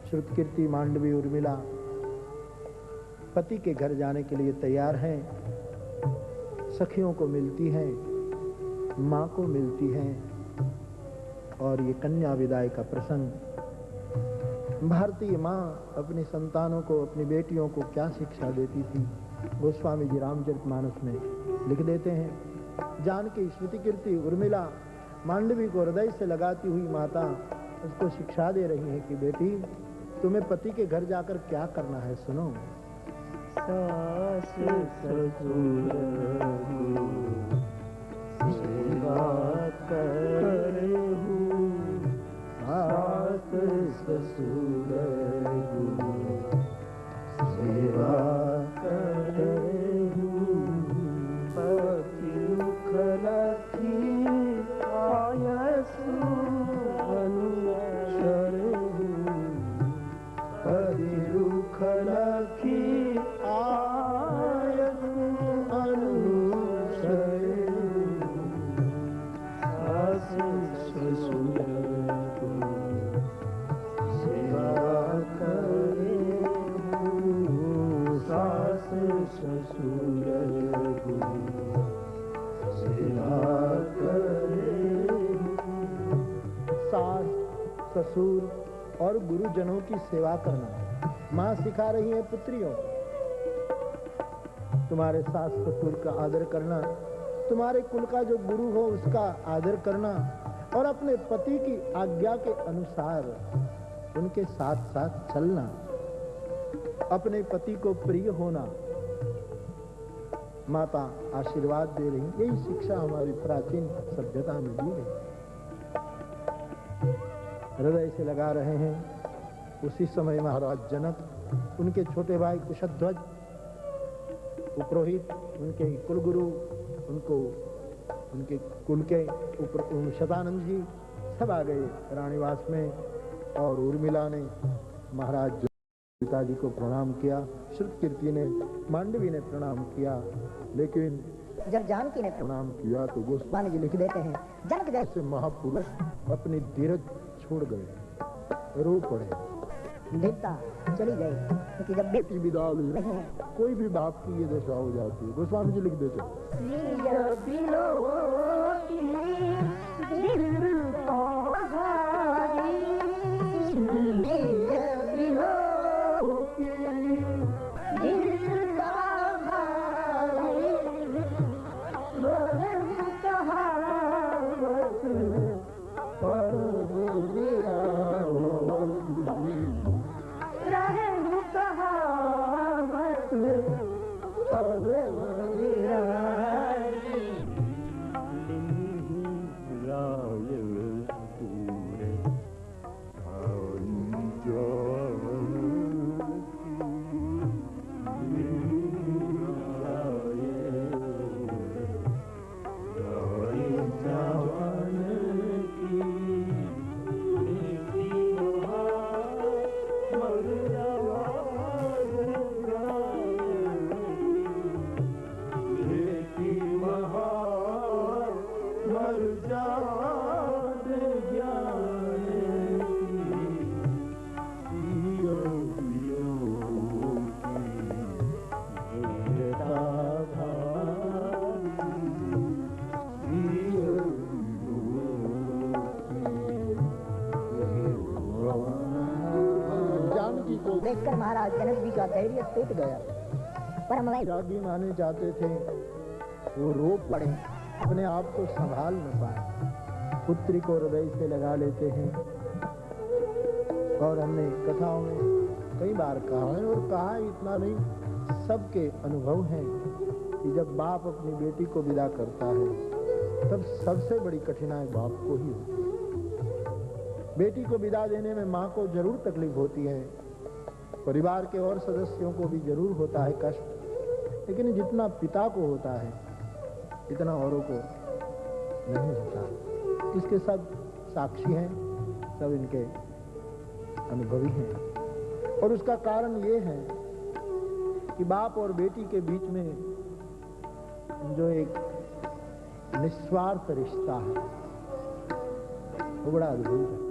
श्रुतकीर्ति, मांडवी, उर्मिला पति के घर जाने के लिए तैयार हैं। सखियों को मिलती हैं, माँ को मिलती हैं, और ये कन्या विदाई का प्रसंग। भारतीय माँ अपनी संतानों को, अपनी बेटियों को क्या शिक्षा देती थी, गोस्वामी जी रामचरितमानस में लिख देते हैं। जानकी, श्रुतकीर्ति, उर्मिला मांडवी को हृदय से लगाती हुई माता उसको शिक्षा दे रही है कि बेटी, तुम्हें पति के घर जाकर क्या करना है, सुनो। सास ससुर सेवा करहु, सास ससुर सेवा करहु, पति दुख लखी आयसु अनुसरहु, पति दुख लखी ससुर और गुरुजनों की सेवा करना। माँ सिखा रही है पुत्रियों, तुम्हारे सास ससुर का आदर करना, तुम्हारे कुल का जो गुरु हो उसका आदर करना, और अपने पति की आज्ञा के अनुसार उनके साथ साथ चलना, अपने पति को प्रिय होना। माता आशीर्वाद दे रही, यही शिक्षा हमारी प्राचीन सभ्यता में दी गई। हृदय से लगा रहे हैं। उसी समय महाराज जनक, उनके छोटे भाई कुशध्वज, उपरोहित, उनके कुलगुरु, उनको उनके कुल के शतानंद जी सब आ गए रानीवास में। और उर्मिला ने महाराज पिताजी को प्रणाम किया, श्रुतकीर्ति ने, मांडवी ने प्रणाम किया, लेकिन जब जानकी ने प्रणाम किया तो गोस्वामी जी लिख देते हैं, जनक जैसे महापुरुष अपनी धीरज छोड़ गए, रो पड़े, देवता चली गई, क्योंकि जब बेटी विदा हुई, कोई भी बाप की ये दशा हो जाती है। गोस्वामी जी लिख देते हैं, दिल को भारी देखकर महाराज जनक जी का धैर्य टूट गया। पर मैं रागी माने जाते थे, वो रो पड़े, अपने आप को संभाल न पाए, पुत्री को हृदय से लगा लेते हैं। और हमने कथाओं में कई बार कहा है, और कहा इतना नहीं, सबके अनुभव हैं कि जब बाप अपनी बेटी को विदा करता है तब सबसे बड़ी कठिनाई बाप को ही होती है। बेटी को विदा देने में माँ को जरूर तकलीफ होती है, परिवार के और सदस्यों को भी जरूर होता है कष्ट, लेकिन जितना पिता को होता है इतना औरों को नहीं होता। इसके सब साक्षी हैं, सब इनके अनुभवी हैं। और उसका कारण ये है कि बाप और बेटी के बीच में जो एक निस्वार्थ रिश्ता है वो बड़ा अद्भुत है।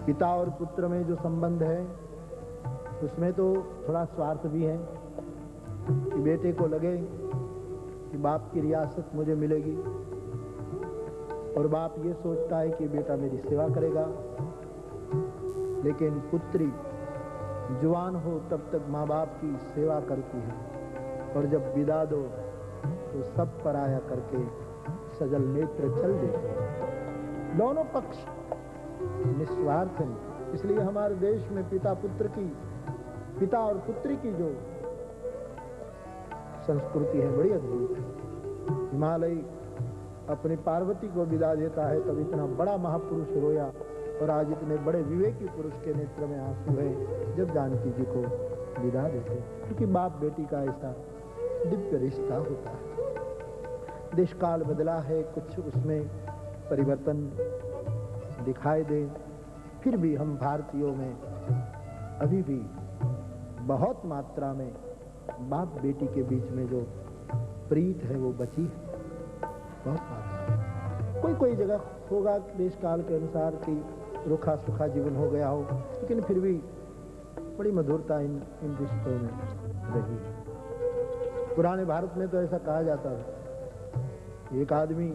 पिता और पुत्र में जो संबंध है उसमें तो थोड़ा स्वार्थ भी है कि बेटे को लगे कि बाप की रियासत मुझे मिलेगी, और बाप ये सोचता है कि बेटा मेरी सेवा करेगा। लेकिन पुत्री जवान हो तब तक माँ बाप की सेवा करती है, और जब विदा दो तो सब पराया करके सजल नेत्र चल देते हैं। दोनों पक्ष निस्वार्थ हैं। इसलिए हमारे देश में पिता और पुत्री की जो संस्कृति है बड़ी अद्भुत है। हिमालय अपनी पार्वती को विदा देता है तब इतना बड़ा महापुरुष रोया, और आज इतने बड़े विवेकी पुरुष के नेत्र में आंसू है जब जानकी जी को विदा देते, क्योंकि बाप बेटी का ऐसा दिव्य रिश्ता होता है। देश काल बदला है, कुछ उसमें परिवर्तन दिखाई दे, फिर भी हम भारतीयों में अभी भी बहुत मात्रा में बाप बेटी के बीच में जो प्रीत है वो बची है, बहुत मात्रा। कोई जगह होगा देश काल के अनुसार कि रूखा सूखा जीवन हो गया हो, लेकिन फिर भी बड़ी मधुरता इन रिश्तों में रही। पुराने भारत में तो ऐसा कहा जाता था, एक आदमी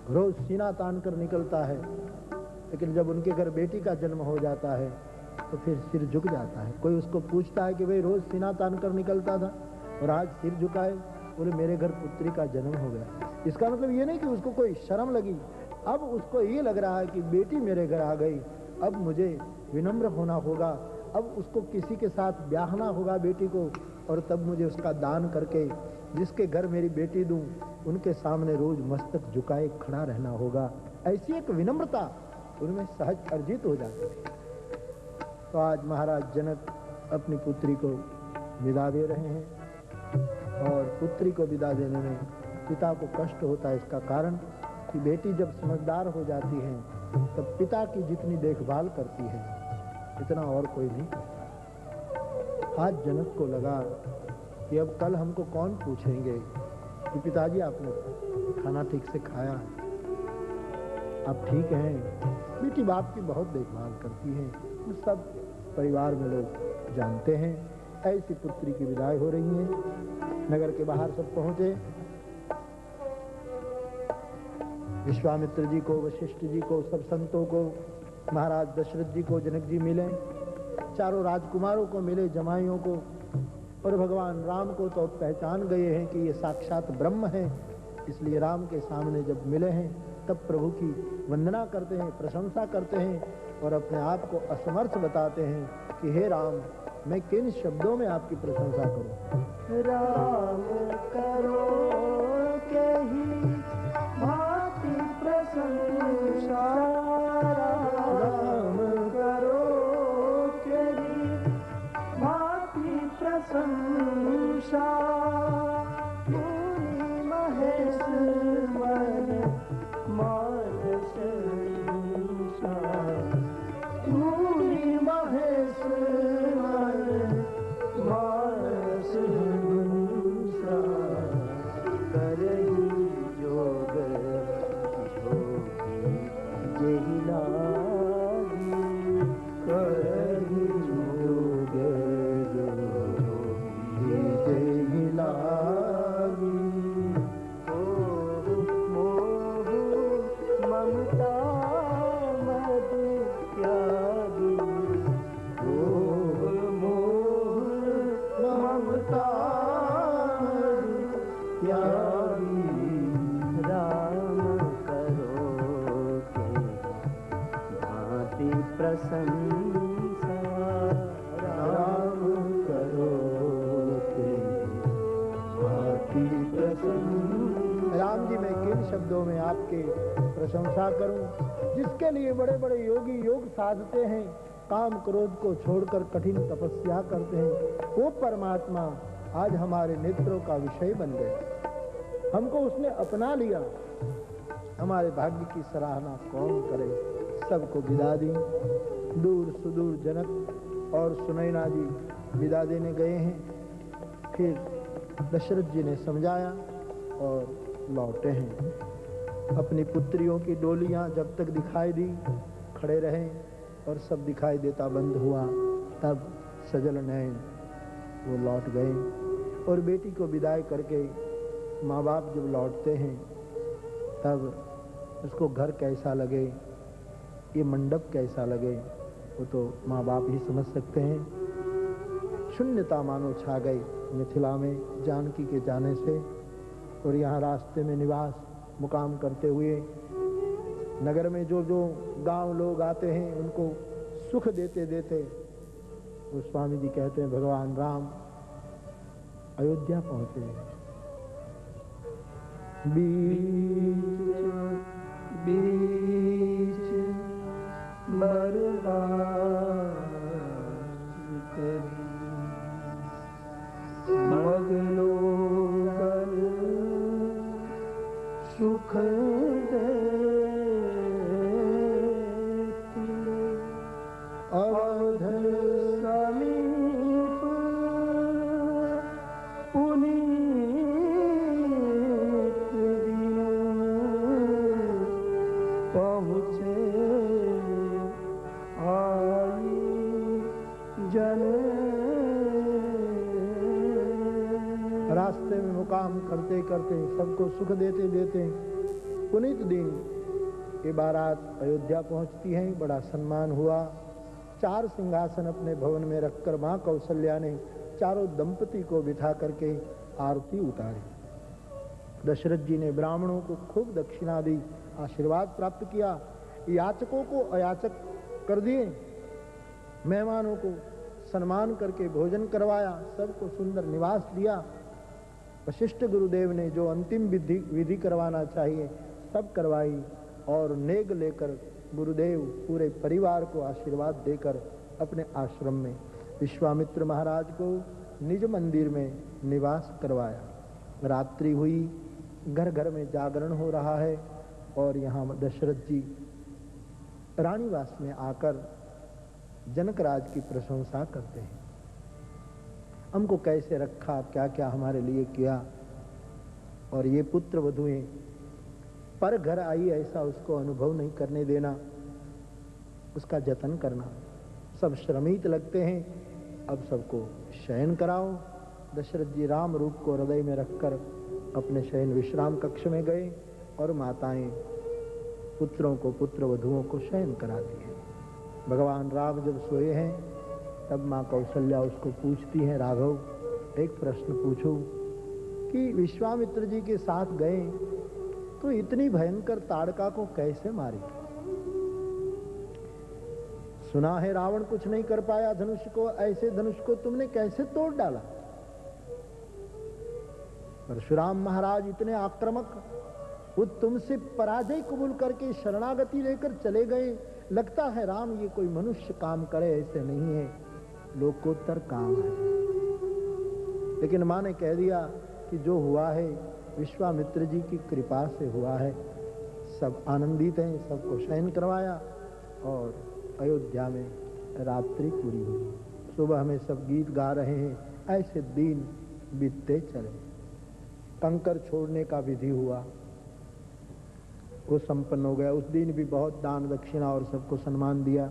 रोज सीना तान कर निकलता है, लेकिन जब उनके घर बेटी का जन्म हो जाता है तो फिर सिर झुक जाता है। कोई उसको पूछता है कि भाई रोज सीना तान कर निकलता था और आज सिर झुकाए, बोले मेरे घर पुत्री का जन्म हो गया। इसका मतलब ये नहीं कि उसको कोई शर्म लगी, अब उसको ये लग रहा है कि बेटी मेरे घर आ गई, अब मुझे विनम्र होना होगा, अब उसको किसी के साथ ब्याहना होगा बेटी को, और तब मुझे उसका दान करके जिसके घर मेरी बेटी दूं उनके सामने रोज मस्तक झुकाए खड़ा रहना होगा। ऐसी एक विनम्रता उनमें सहज अर्जित हो जाती थी। तो आज महाराज जनक अपनी पुत्री को विदा दे रहे हैं, और पुत्री को विदा देने में पिता को कष्ट होता है। इसका कारण कि बेटी जब समझदार हो जाती है तब पिता की जितनी देखभाल करती है इतना और कोई नहीं करता। आज जनक को लगा कि अब कल हमको कौन पूछेंगे कि पिताजी आपने खाना ठीक से खाया, आप ठीक हैं। बेटी बाप की बहुत देखभाल करती है, सब परिवार में लोग जानते हैं। ऐसी पुत्री की विदाई हो रही है। नगर के बाहर सब पहुंचे, विश्वामित्र जी को, वशिष्ठ जी को, सब संतों को, महाराज दशरथ जी को जनक जी मिले, चारों राजकुमारों को मिले, जमाइयों को, और भगवान राम को तो पहचान गए हैं कि ये साक्षात ब्रह्म है। इसलिए राम के सामने जब मिले हैं तब प्रभु की वंदना करते हैं, प्रशंसा करते हैं, और अपने आप को असमर्थ बताते हैं कि हे राम, मैं किन शब्दों में आपकी प्रशंसा करूं। राम करो के ही भांति प्रशंसा, राम करो के ही भांति प्रशंसा, मुनि महेश मन मानस ईशा, मुनि महेश मन मानस ईशा, करही जोग जोगी जेहि लागी, करही जोग जोगी जेहि लागी, में आपके प्रशंसा करूं। जिसके लिए बड़े बड़े योगी योग साधते हैं, काम क्रोध को छोड़कर कठिन तपस्या करते हैं, वो परमात्मा आज हमारे नेत्रों का विषय बन गए। हमको उसने अपना लिया। हमारे भाग्य की सराहना कौन करे। सबको विदा दी। दूर सुदूर जनक और सुनैना जी विदा देने गए हैं। फिर दशरथ जी ने समझाया और लौटे हैं। अपनी पुत्रियों की डोलियां जब तक दिखाई दी खड़े रहे और सब दिखाई देता बंद हुआ, तब सजल नयन वो लौट गए। और बेटी को विदाई करके माँ बाप जब लौटते हैं तब उसको घर कैसा लगे, ये मंडप कैसा लगे, वो तो माँ बाप ही समझ सकते हैं। शून्यता मानो छा गई मिथिला में जानकी के जाने से। और यहाँ रास्ते में निवास मुकाम करते हुए नगर में जो जो गांव लोग आते हैं उनको सुख देते देते वो स्वामी जी कहते हैं भगवान राम अयोध्या पहुंचे। बीच मगलो कर सुख अवध समीप पुनीत दिन पहुँचे आई जन। रास्ते में मुकाम करते करते सबको सुख देते देते पुनीत दिन ये बारात अयोध्या पहुंचती है। बड़ा सम्मान हुआ। 4 सिंहासन अपने भवन में रखकर मां कौशल्या ने चारों दंपति को बिठा करके आरती उतारी। दशरथ जी ने ब्राह्मणों को खूब दक्षिणा दी, आशीर्वाद प्राप्त किया। याचकों को अयाचक कर दिए, मेहमानों को सम्मान करके भोजन करवाया, सबको सुंदर निवास दिया। वशिष्ठ गुरुदेव ने जो अंतिम विधि करवाना चाहिए सब करवाई और नेग लेकर गुरुदेव पूरे परिवार को आशीर्वाद देकर अपने आश्रम में विश्वामित्र महाराज को निज मंदिर में निवास करवाया। रात्रि हुई, घर घर में जागरण हो रहा है और यहाँ दशरथ जी रानीवास में आकर जनकराज की प्रशंसा करते हैं। हमको कैसे रखा, क्या क्या हमारे लिए किया। और ये पुत्र वधुएं पर घर आई ऐसा उसको अनुभव नहीं करने देना, उसका जतन करना। सब श्रमित लगते हैं, अब सबको शयन कराओ। दशरथ जी राम रूप को हृदय में रखकर अपने शयन विश्राम कक्ष में गए और माताएं पुत्रों को, पुत्र वधुओं को शयन कराती हैं। भगवान राम जब सोए हैं तब माँ कौशल्या उसको पूछती है, राघव एक प्रश्न पूछूं कि विश्वामित्र जी के साथ गए तो इतनी भयंकर ताड़का को कैसे मारी? सुना है रावण कुछ नहीं कर पाया धनुष को, ऐसे धनुष को तुमने कैसे तोड़ डाला? परशुराम महाराज इतने आक्रामक, वो तुमसे पराजय कबूल करके शरणागति लेकर चले गए। लगता है राम ये कोई मनुष्य काम करे, ऐसे नहीं है, लोकोत्तर काम है। लेकिन मां ने कह दिया कि जो हुआ है विश्वामित्र जी की कृपा से हुआ है। सब आनंदित हैं, सबको शयन करवाया और अयोध्या में रात्रि पूरी हुई। सुबह में सब गीत गा रहे हैं, ऐसे दिन बीतते चले। कंकर छोड़ने का विधि हुआ, वो संपन्न हो गया। उस दिन भी बहुत दान दक्षिणा और सबको सम्मान दिया।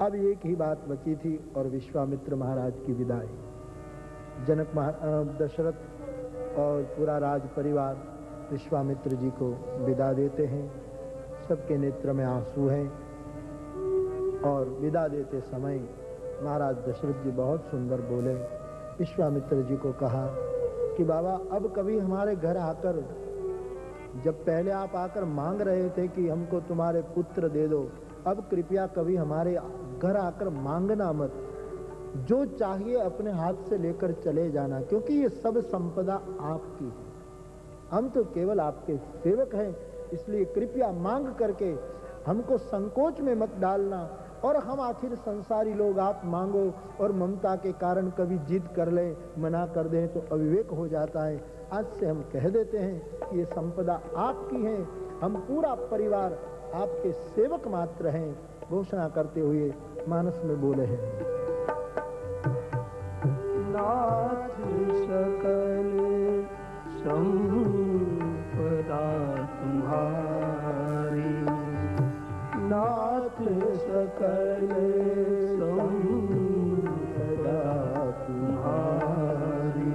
अब एक ही बात बची थी और विश्वामित्र महाराज की विदाई। जनक दशरथ और पूरा राज परिवार विश्वामित्र जी को विदा देते हैं। सबके नेत्र में आंसू हैं और विदा देते समय महाराज दशरथ जी बहुत सुंदर बोले। विश्वामित्र जी को कहा कि बाबा अब कभी हमारे घर आकर, जब पहले आप आकर मांग रहे थे कि हमको तुम्हारे पुत्र दे दो, अब कृपया कभी हमारे घर आकर मांगना मत। जो चाहिए अपने हाथ से लेकर चले जाना, क्योंकि ये सब संपदा आपकी है। हम तो केवल आपके सेवक हैं, इसलिए कृपया मांग करके हमको संकोच में मत डालना। और हम आखिर संसारी लोग, आप मांगो और ममता के कारण कभी जिद कर ले, मना कर दें तो अविवेक हो जाता है। आज से हम कह देते हैं कि ये संपदा आपकी है, हम पूरा परिवार आपके सेवक मात्र हैं, घोषणा करते हुए मानस में बोले हैं। नाथ सकल संपदा तुम्हारी, नाथ सकल संपदा तुम्हारी,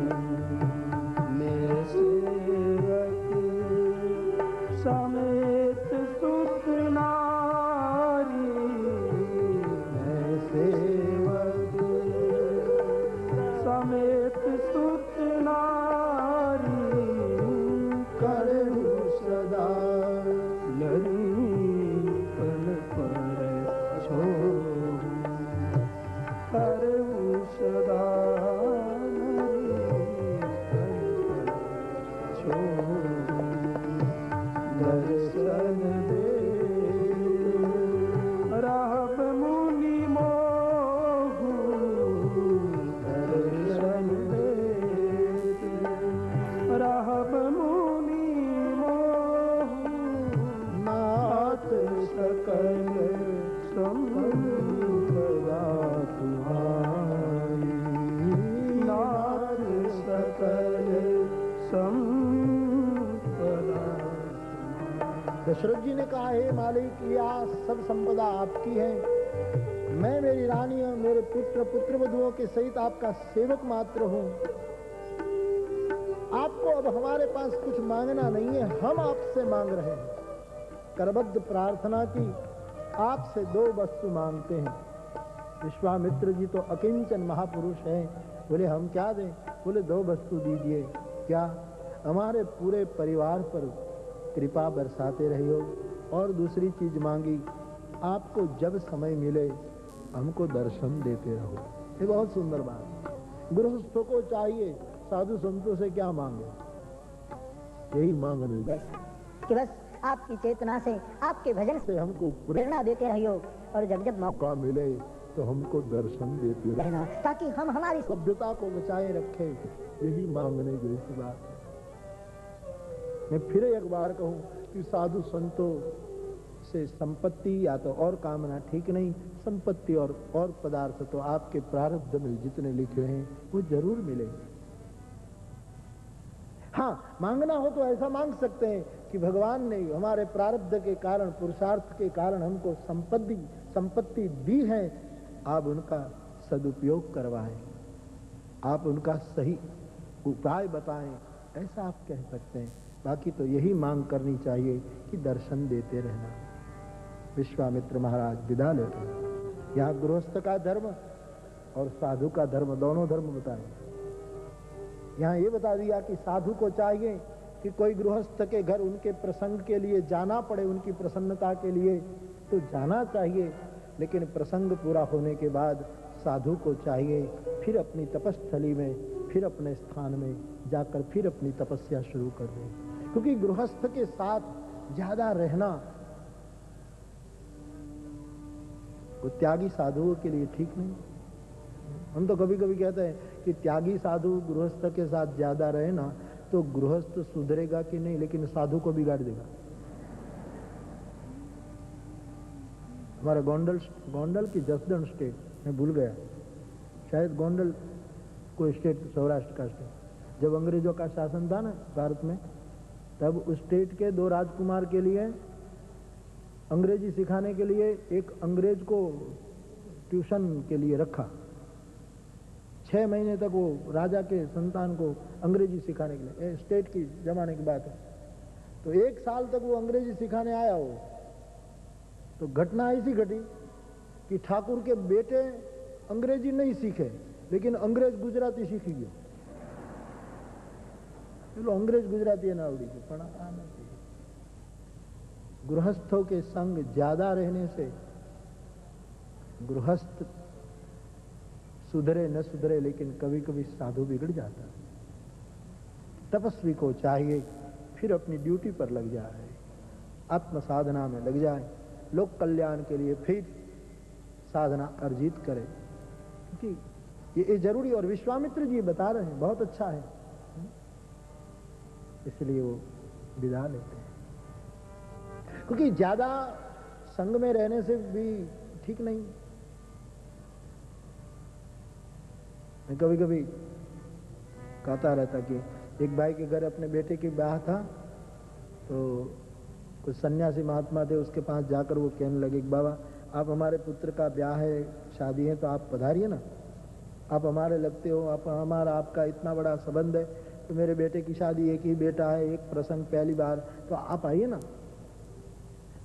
मैं सेवक समेत सुत नारी, मैं सेवक समेत सुत नारी, करूँ सदा ललितन पर छोड़, करूँ सदा ललितन पर छोड़, दर्शन दे रहब मुनि मोहु, दर्शन दे रहब मुनि मोहु, नाथ सकल संपदा तुम्हारी, नाथ सकल संपदा। दशरथ जी ने कहा, हे मालिक, यह सब संपदा आपकी है, मैं मेरी रानी और मेरे पुत्र पुत्रवधुओं के सहित आपका सेवक मात्र हूँ। आपको अब हमारे पास कुछ मांगना नहीं है, हम आपसे मांग रहे हैं। करबद्ध प्रार्थना की, आपसे 2 वस्तु मांगते हैं। विश्वामित्र जी तो अकिंचन महापुरुष हैं, बोले हम क्या दें? बोले 2 वस्तु दीजिए। क्या? हमारे पूरे परिवार पर कृपा बरसाते रहियो। और दूसरी चीज मांगी, आपको जब समय मिले हमको दर्शन देते रहो। ये बहुत सुंदर बात है। गृहस्थों को चाहिए, साधु संतों से क्या मांगे? यही मांगने कि बस आपकी चेतना से, आपके भजन से हमको प्रेरणा देते रहियो, और जब जब मौका मौका मिले तो हमको दर्शन देते रहो, रहना, ताकि हम हमारी सभ्यता को बचाए रखे। यही मांगने जैसी बात है। मैं फिर एक बार कहूं कि साधु संतों से संपत्ति या तो और कामना ठीक नहीं, संपत्ति और पदार्थ तो आपके प्रारब्ध में जितने लिखे हैं वो जरूर मिलेंगे। हाँ, मांगना हो तो ऐसा मांग सकते हैं कि भगवान ने हमारे प्रारब्ध के कारण, पुरुषार्थ के कारण हमको संपत्ति दी है, आप उनका सदुपयोग करवाएं, आप उनका सही उपाय बताएं, ऐसा आप कह सकते हैं। बाकी तो यही मांग करनी चाहिए कि दर्शन देते रहना। विश्वामित्र महाराज विदा लेते हैं। यहाँ गृहस्थ का धर्म और साधु का धर्म, दोनों धर्म बताए। यहाँ ये बता दिया कि साधु को चाहिए कि कोई गृहस्थ के घर उनके प्रसंग के लिए जाना पड़े, उनकी प्रसन्नता के लिए तो जाना चाहिए, लेकिन प्रसंग पूरा होने के बाद साधु को चाहिए फिर अपनी तपस्थली में, फिर अपने स्थान में जाकर फिर अपनी तपस्या शुरू कर दे। क्योंकि गृहस्थ के साथ ज्यादा रहना वो त्यागी साधुओं के लिए ठीक नहीं। हम तो कभी कभी कहते हैं कि त्यागी साधु गृहस्थ के साथ ज्यादा रहे ना तो गृहस्थ सुधरेगा कि नहीं, लेकिन साधु को बिगाड़ देगा। हमारा गोंडल की जसदन स्टेट, मैं भूल गया, शायद गोंडल कोई स्टेट, सौराष्ट्र का स्टेट, जब अंग्रेजों का शासन था ना भारत में, तब उस स्टेट के 2 राजकुमार के लिए अंग्रेजी सिखाने के लिए एक अंग्रेज को ट्यूशन के लिए रखा। 6 महीने तक वो राजा के संतान को अंग्रेजी सिखाने के लिए, स्टेट की जमाने की बात है। तो 1 साल तक वो अंग्रेजी सिखाने आया हो, तो घटना ऐसी घटी कि ठाकुर के बेटे अंग्रेजी नहीं सीखे, लेकिन अंग्रेज गुजराती सीखी गया। चलो अंग्रेज गुजराती ना आवड़ी पण आना चाहिए। गृहस्थों के संग ज्यादा रहने से गृहस्थ सुधरे न सुधरे, लेकिन कभी कभी साधु बिगड़ जाता है। तपस्वी को चाहिए फिर अपनी ड्यूटी पर लग जाए, आत्म साधना में लग जाए, लोक कल्याण के लिए फिर साधना अर्जित करें, क्योंकि ये जरूरी। और विश्वामित्र जी बता रहे हैं बहुत अच्छा है, इसलिए वो विदा लेते हैं, क्योंकि ज्यादा संग में रहने से भी ठीक नहीं। मैं कभी कभी कहता रहता कि एक भाई के घर अपने बेटे की ब्याह था, तो कुछ सन्यासी महात्मा थे, उसके पास जाकर वो कहने लगे कि बाबा आप हमारे पुत्र का ब्याह है, शादी है, तो आप पधारिए ना, आप हमारे लगते हो, आप हमारा आपका इतना बड़ा संबंध है, तो मेरे बेटे की शादी, एक ही बेटा है, एक प्रसंग पहली बार, तो आप आइए ना।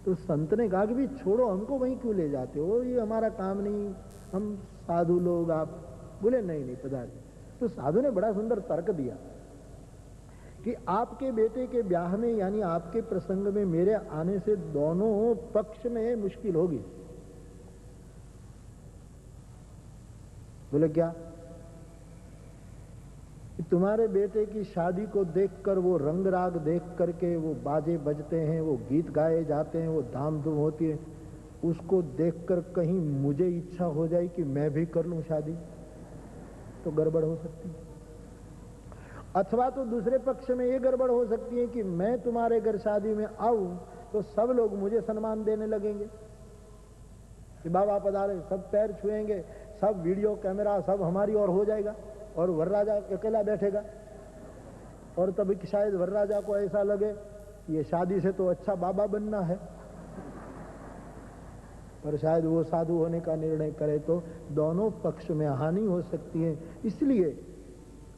तो संत ने कहा कि भी छोड़ो, हमको वहीं क्यों ले जाते हो, ये हमारा काम नहीं, हम साधु लोग। आप बोले नहीं नहीं पधारिए। तो साधु ने बड़ा सुंदर तर्क दिया कि आपके बेटे के ब्याह में, यानी आपके प्रसंग में मेरे आने से दोनों पक्ष में मुश्किल होगी। बोले क्या? तुम्हारे बेटे की शादी को देखकर, वो रंग राग देख करके, वो बाजे बजते हैं, वो गीत गाए जाते हैं, वो धाम धूम होती है, उसको देखकर कहीं मुझे इच्छा हो जाए कि मैं भी कर लूं शादी, तो गड़बड़ हो सकती है। अथवा तो दूसरे पक्ष में ये गड़बड़ हो सकती है कि मैं तुम्हारे घर शादी में आऊं तो सब लोग मुझे सम्मान देने लगेंगे कि बाबा पधारे, सब पैर छुएंगे, सब वीडियो कैमरा सब हमारी ओर हो जाएगा, और वरराजा अकेला बैठेगा। और तभी शायद वरराजा को ऐसा लगे ये शादी से तो अच्छा बाबा बनना है, पर शायद वो साधु होने का निर्णय करे, तो दोनों पक्ष में हानि हो सकती है। इसलिए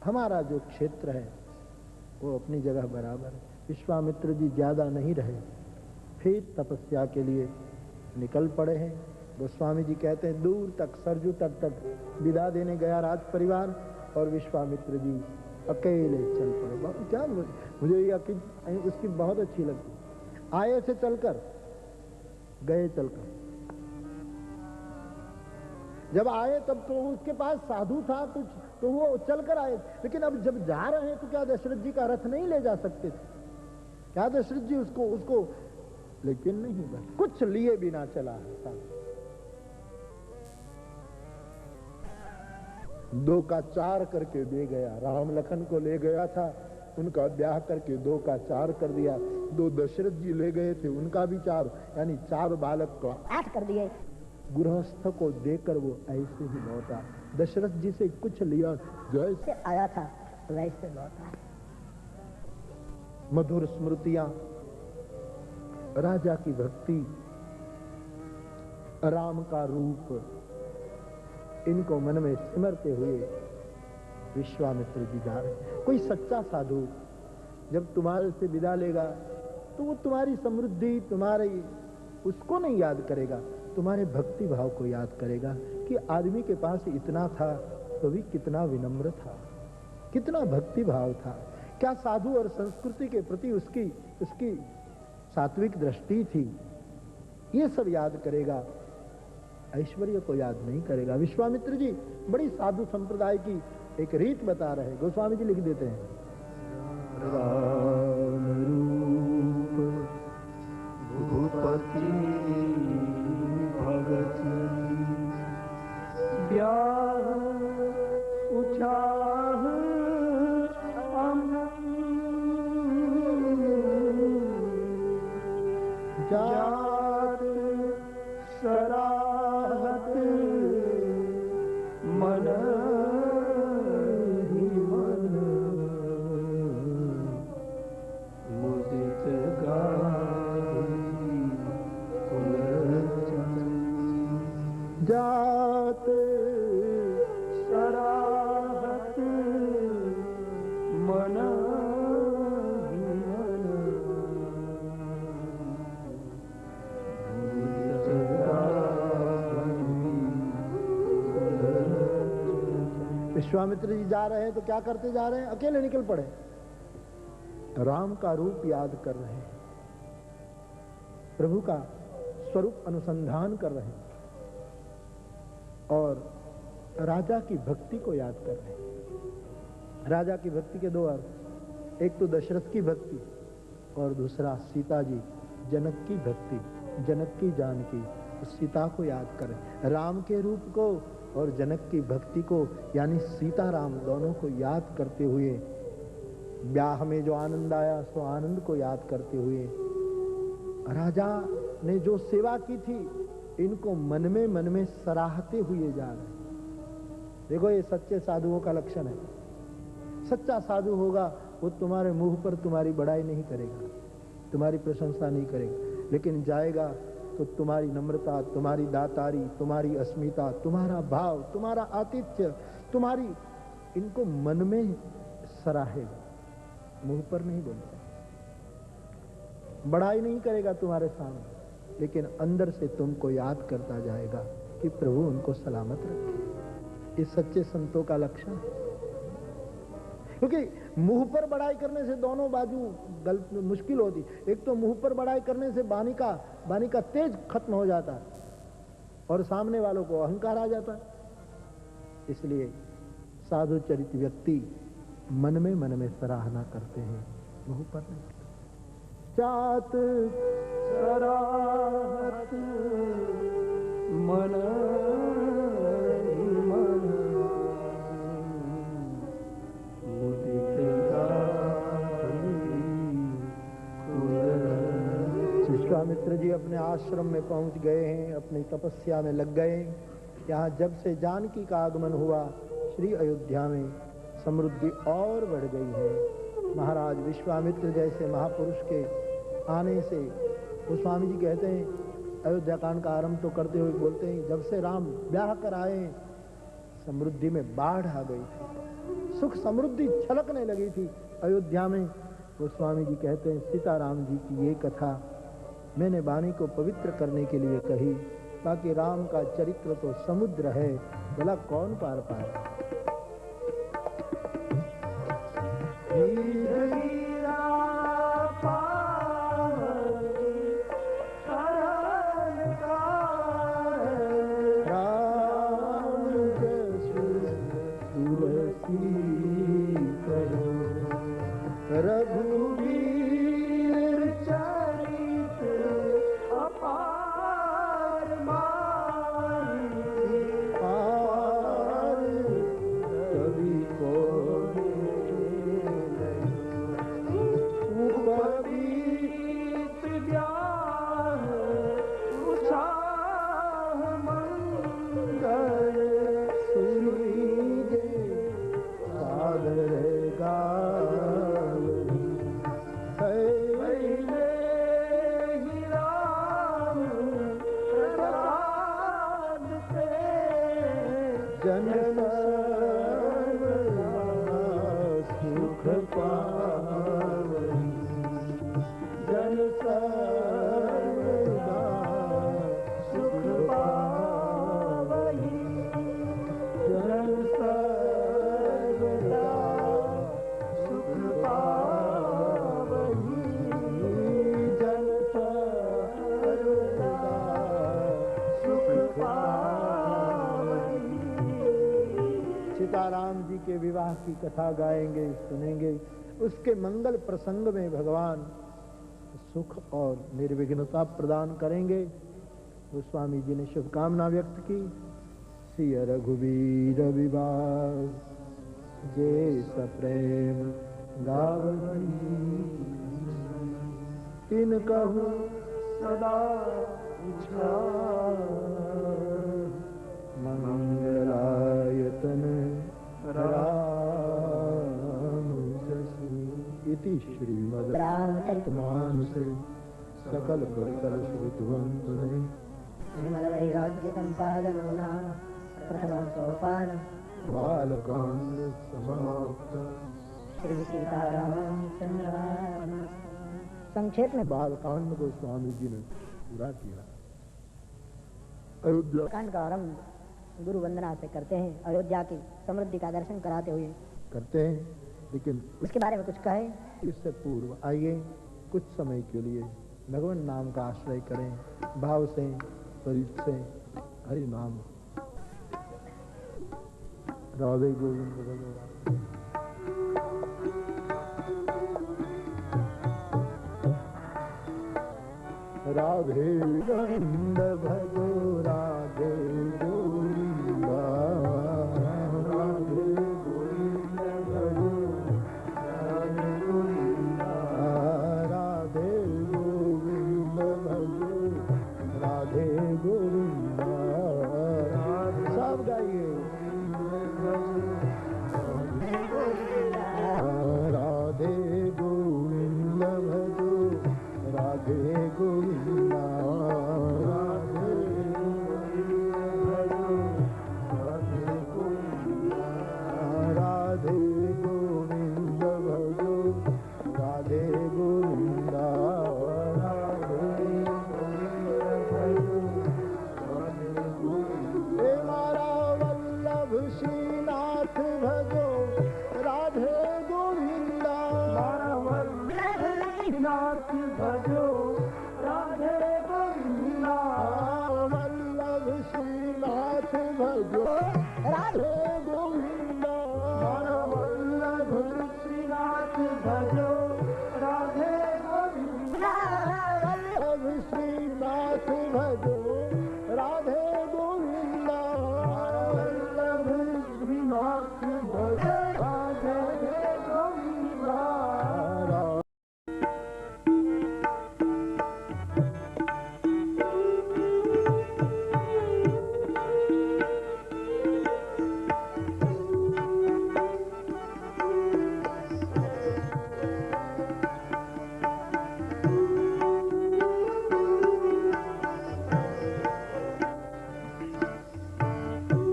हमारा जो क्षेत्र है वो अपनी जगह बराबर है। विश्वामित्र जी ज्यादा नहीं रहे, फिर तपस्या के लिए निकल पड़े हैं। गोस्वामी जी कहते हैं दूर तक, सरजू तट तक विदा देने गया राज परिवार, और विश्वामित्र जी अकेले चल पड़े। क्या मुझे ये उसकी बहुत अच्छी लगती, आए से चलकर गए चलकर। जब आए तब तो उसके पास साधु था कुछ, तो वो चलकर आए, लेकिन अब जब जा रहे हैं तो क्या दशरथ जी का रथ नहीं ले जा सकते थे? क्या दशरथ जी उसको लेकिन नहीं, बस कुछ लिए बिना चला है साधु। 2 का 4 करके दे गया। राम लखन को ले गया था, उनका ब्याह करके 2 का 4 कर दिया। 2 दशरथ जी ले गए थे, उनका भी 4, यानी 4 बालक को 8 कर दिए। गृहस्थ को देकर वो ऐसे ही लौटा। दशरथ जी से कुछ लिया, जैसे आया था वैसे लौटा। मधुर स्मृतियां, राजा की भक्ति, राम का रूप, इनको मन में सिमरते हुए विश्वामित्र जी जा रहे। कोई सच्चा साधु जब तुम्हारे से विदा लेगा तो वो तुम्हारी समृद्धि, तुम्हारी उसको नहीं याद करेगा, तुम्हारे भक्ति भाव को याद करेगा कि आदमी के पास इतना था तो भी कितना विनम्र था, कितना भक्ति भाव था, क्या साधु और संस्कृति के प्रति उसकी सात्विक दृष्टि थी। ये सब याद करेगा, ऐश्वर्य को याद नहीं करेगा। विश्वामित्र जी बड़ी साधु संप्रदाय की एक रीत बता रहे। गोस्वामी जी लिख देते हैं, राम रूप भूपति भगत ब्याह उछाह जात सराहत मन ही मन मुदित गाई जात सराहत मन ही मन विश्वामित्र जी जा रहे हैं तो क्या करते जा रहे हैं? अकेले निकल पड़े, राम का रूप याद कर रहे हैं, प्रभु का स्वरूप अनुसंधान कर रहे हैं, और राजा की भक्ति को याद कर रहे हैं। राजा की भक्ति के 2 अर्थ, एक तो दशरथ की भक्ति और दूसरा सीता जी, जनक की भक्ति, जनक की जानकी, उस सीता को याद करें, राम के रूप को और जनक की भक्ति को, यानी सीता राम दोनों को याद करते हुए, ब्याह में जो आनंद आया सो आनंद को याद करते हुए, राजा ने जो सेवा की थी इनको मन में सराहते हुए जा रहे। देखो ये सच्चे साधुओं का लक्षण है। सच्चा साधु होगा वो तुम्हारे मुंह पर तुम्हारी बड़ाई नहीं करेगा, तुम्हारी प्रशंसा नहीं करेगा, लेकिन जाएगा तो तुम्हारी नम्रता, तुम्हारी दातारी, तुम्हारी अस्मिता, तुम्हारा भाव, तुम्हारा आतिथ्य, तुम्हारी, इनको मन में सराहेगा, मुंह पर नहीं बोलेगा, बड़ाई नहीं करेगा तुम्हारे सामने, लेकिन अंदर से तुमको याद करता जाएगा कि प्रभु उनको सलामत रखे। इस सच्चे संतों का लक्षण है। क्योंकि मुंह पर बड़ाई करने से दोनों बाजू गलत मुश्किल होती। एक तो मुंह पर बड़ाई करने से वाणी का तेज खत्म हो जाता है और सामने वालों को अहंकार आ जाता है। इसलिए साधु चरित व्यक्ति मन में सराहना करते हैं, मुंह पर नहीं। चात सराहत मन विश्वामित्र जी अपने आश्रम में पहुंच गए हैं, अपनी तपस्या में लग गए। यहाँ जब से जानकी का आगमन हुआ, श्री अयोध्या में समृद्धि और बढ़ गई है। महाराज विश्वामित्र जैसे महापुरुष के आने से गोस्वामी जी कहते हैं, अयोध्या कांड का आरंभ तो करते हुए बोलते हैं, जब से राम ब्याह कर आए समृद्धि में बाढ़ आ गई थी, सुख समृद्धि छलकने लगी थी अयोध्या में। गोस्वामी जी कहते हैं, सीताराम जी की ये कथा मैंने वाणी को पवित्र करने के लिए कही, बाकी राम का चरित्र तो समुद्र है, भला कौन पार पाए। सीताराम जी के विवाह की कथा गाएंगे, सुनेंगे। उसके मंगल प्रसंग में भगवान सुख और निर्विघ्नता प्रदान करेंगे। गोस्वामी जी ने शुभकामना व्यक्त की। सिय रघुवीर विवाह जे सप्रेम गावही, इन कहूँ सदा मंगलायतन राम इति श्रीमद् रामचरितमानसे सकल कुशल श्रुतवन्तु श्रीमद्वैराग्य संपादनो नाम प्रथमं सोपान बालकांड समाप्त। श्री सीतारामचंद्र। संक्षेप में बालकांड को स्वामी जी ने पूरा किया। अयोध्या कांड का आरंभ गुरु वंदना से करते हैं, अयोध्या की समृद्धि का दर्शन कराते हुए करते हैं, लेकिन उसके बारे में कुछ कहे। इससे पूर्व आइए कुछ समय के लिए भगवान नाम का आश्रय करें, भाव से, शरीर से हरि नाम। राधे गोविंद भगवान। राधे गोविंद भजो राधे गोविंद राधे गोविंद भजो राधे गोविंद राधे गोविंद भजो राधे गोविंद सब गाइए राधे गोविंद भजो राधे गोविंद राधे राधे गोविंद भजो राधे गोविंद हे मारा वल्लभ श्रीनाथ भजो राधे गोविंद मारा वल्लभ श्रीनाथ भजो राधे गोविंद वल्लभ श्रीनाथ भजो राधे गोविंद मारा वल्लभ श्रीनाथ भजो राधे गोविंद वल्लभ श्रीनाथ भजो राधे गोविंद वल्लभ श्रीनाथ भजो राधे गोविंद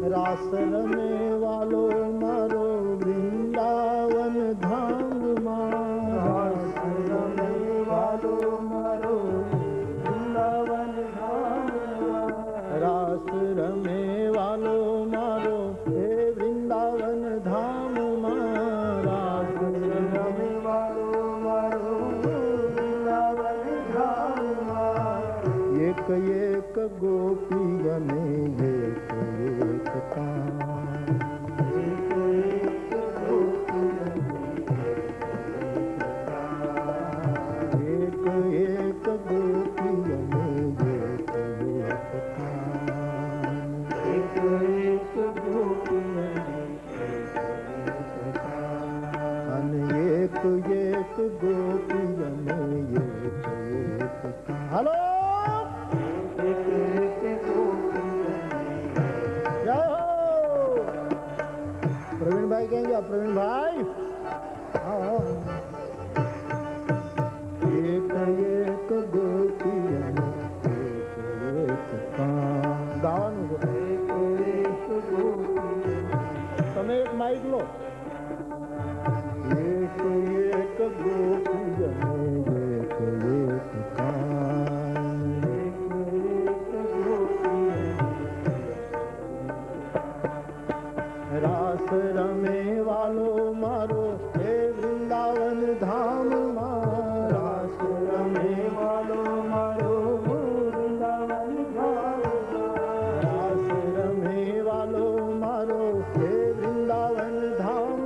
रास रमे वालो मारो वृंदावन धाम रास रमे वालो मारो वृंदावन धाम रास रमे वालो मारो हे वृंदावन धाम रास रमे वालो मारो वृंदावन धाम एक एक गोपी गने एक एक काम एक एक गोपी एक एक गोपी गने एक एक काम एक एक गोपी एक एक गोपी गने एक एक काम हेलो प्रवीण भाई कहेंगे प्रवीण भाई हाँ एक एक गोपी एक गावन एक एक गोपी તમે એક માઇક લો एक एक गोपी एक एक कान एक एक गोपी रास रमे वालो मारो हे वृंदावन धाम रास रमे वालो मारो वृंदावन धाम रास रमे वालो मारो हे वृंदावन धाम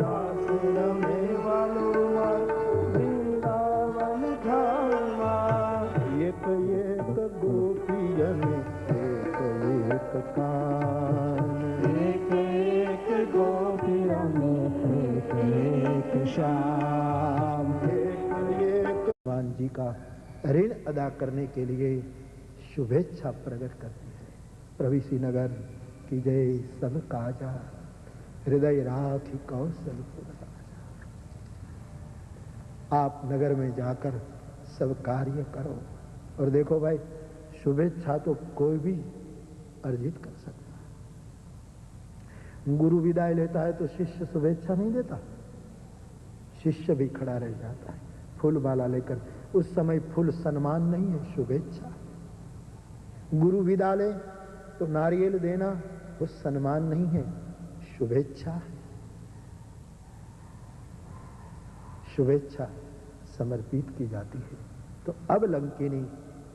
रास रमे वालो मारो वृंदावन धाम एक एक गोपियन एक एक कान एक एक गोपियन एक एक श्याम एक एक भगवान जी का ऋण अदा करने के लिए शुभेच्छा प्रकट करती है। प्रभु नगर की जय सब काजा हृदय राखी कौशलपुर आप नगर में जाकर सब कार्य करो। और देखो भाई शुभेच्छा तो कोई भी अर्जित कर सकता है। गुरु विदाई लेता है तो शिष्य शुभेच्छा नहीं देता, शिष्य भी खड़ा रह जाता है फूल माला लेकर। उस समय फूल सम्मान नहीं है, शुभेच्छा। गुरु विदा ले तो नारियल देना वो सम्मान नहीं है, शुभेच्छा है। शुभेच्छा समर्पित की जाती है। तो अब लंकिनी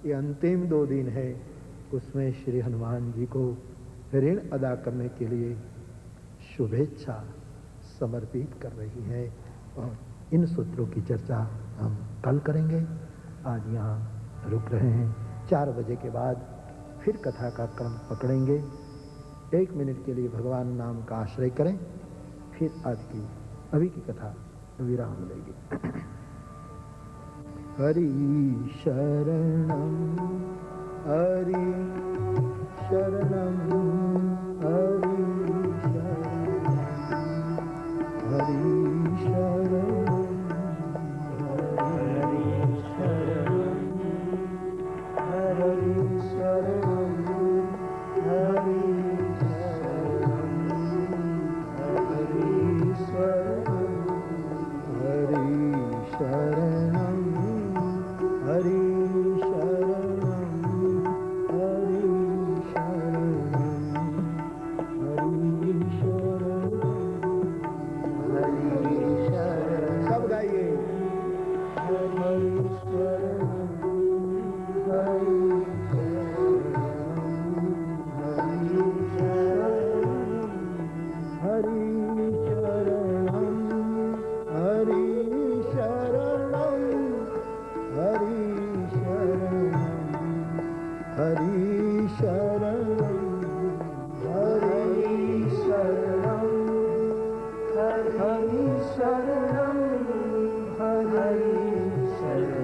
ये अंतिम 2 दिन है, उसमें श्री हनुमान जी को ऋण अदा करने के लिए शुभेच्छा समर्पित कर रही है। और इन सूत्रों की चर्चा हम कल करेंगे। आज यहाँ रुक रहे हैं। 4 बजे के बाद फिर कथा का क्रम पकड़ेंगे। 1 मिनट के लिए भगवान नाम का आश्रय करें, फिर अभी की कथा विराम लेगी। हरि शरणम हरि शरणम हरि शरणम हरि शरणम हरि शरणम हरि शरणम हरि शरणम हरि शरणम हरि शरणम हरि शरणम हरि शरणम। सब गाइए। हरि शरणम हरि शरणम हरि शरणम हरि शरणम हरि शरणम हरि शरणम हरि शरणम हरि शरणम हरि शरणम हरि शरणम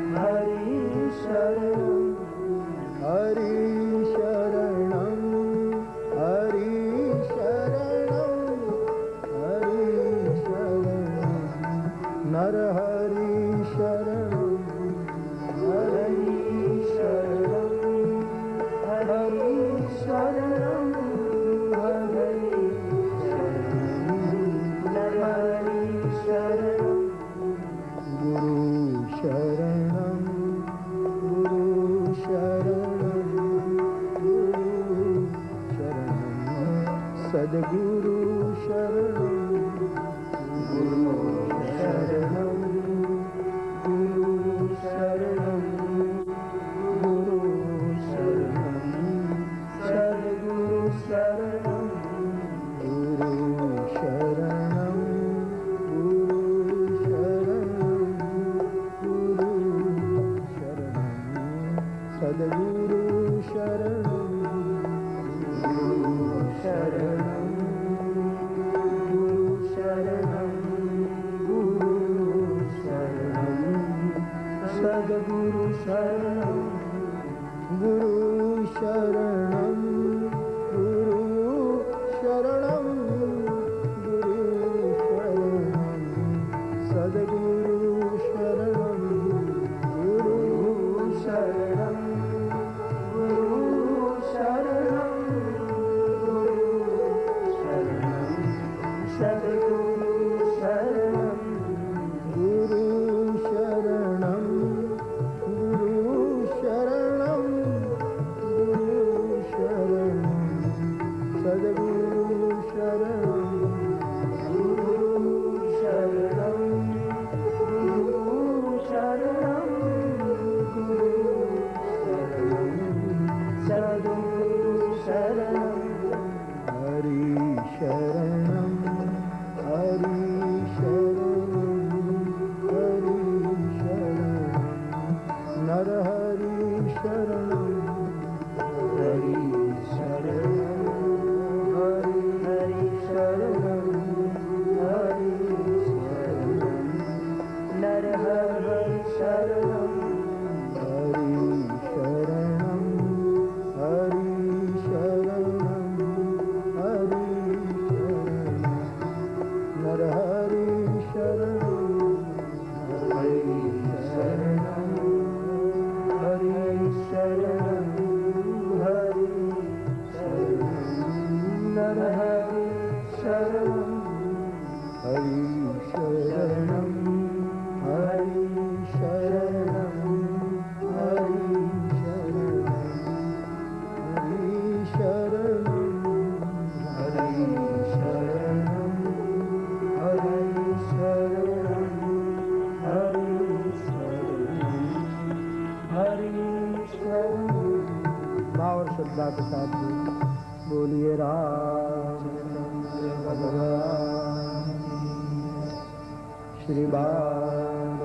हरि शरणम हरि शरणम हरि शरणम नरहरि शरणम हरि शरणम हरि शरणम हरि शरणम नरहरि शरणम गुरु शरणम गुरु शरणम गुरु शरणम सद्गुरु शरणम गुरु शरणम गुरु शरणम गुरु शरणम सद्गुरु शरणम गुरु शरणम गुरु शरणम गुरु शरणम सद्गुरु शरणम गुरु शरणम गुरु शरणम गुरु शरणम सद्गुरु शरणम गुरु शरणम गुरु शरणम गुरु शरणम सद्गुरु शरणम गुरु शरणम गुरु शरणम गुरु शरणम सद्गुरु शरणम गुरु शरणम गुरु शरणम गुरु शरणम सद्गुरु शरणम गुरु शरणम गुरु शरणम गुरु शरणम सद्गुरु शरणम हरि शरणम हरि शरणम हरि शरणम नरहरि शरणम हरि शरणम हरि शरणम हरि शरणम नरहरि शरणम हरि शरणम हरि शरणम हरि शरणम नरहरि शरणम हरि शरणम हरि शरणम हरि शरणम नरहरि शरणम हरि शरणम हरि शरणम हरि शरणम हरि शरणम हरि शरणम हरि शरणम हरि शरणम भाव और श्रद्धा के साथ बोलिए रामचंद्र भगवान श्री बाल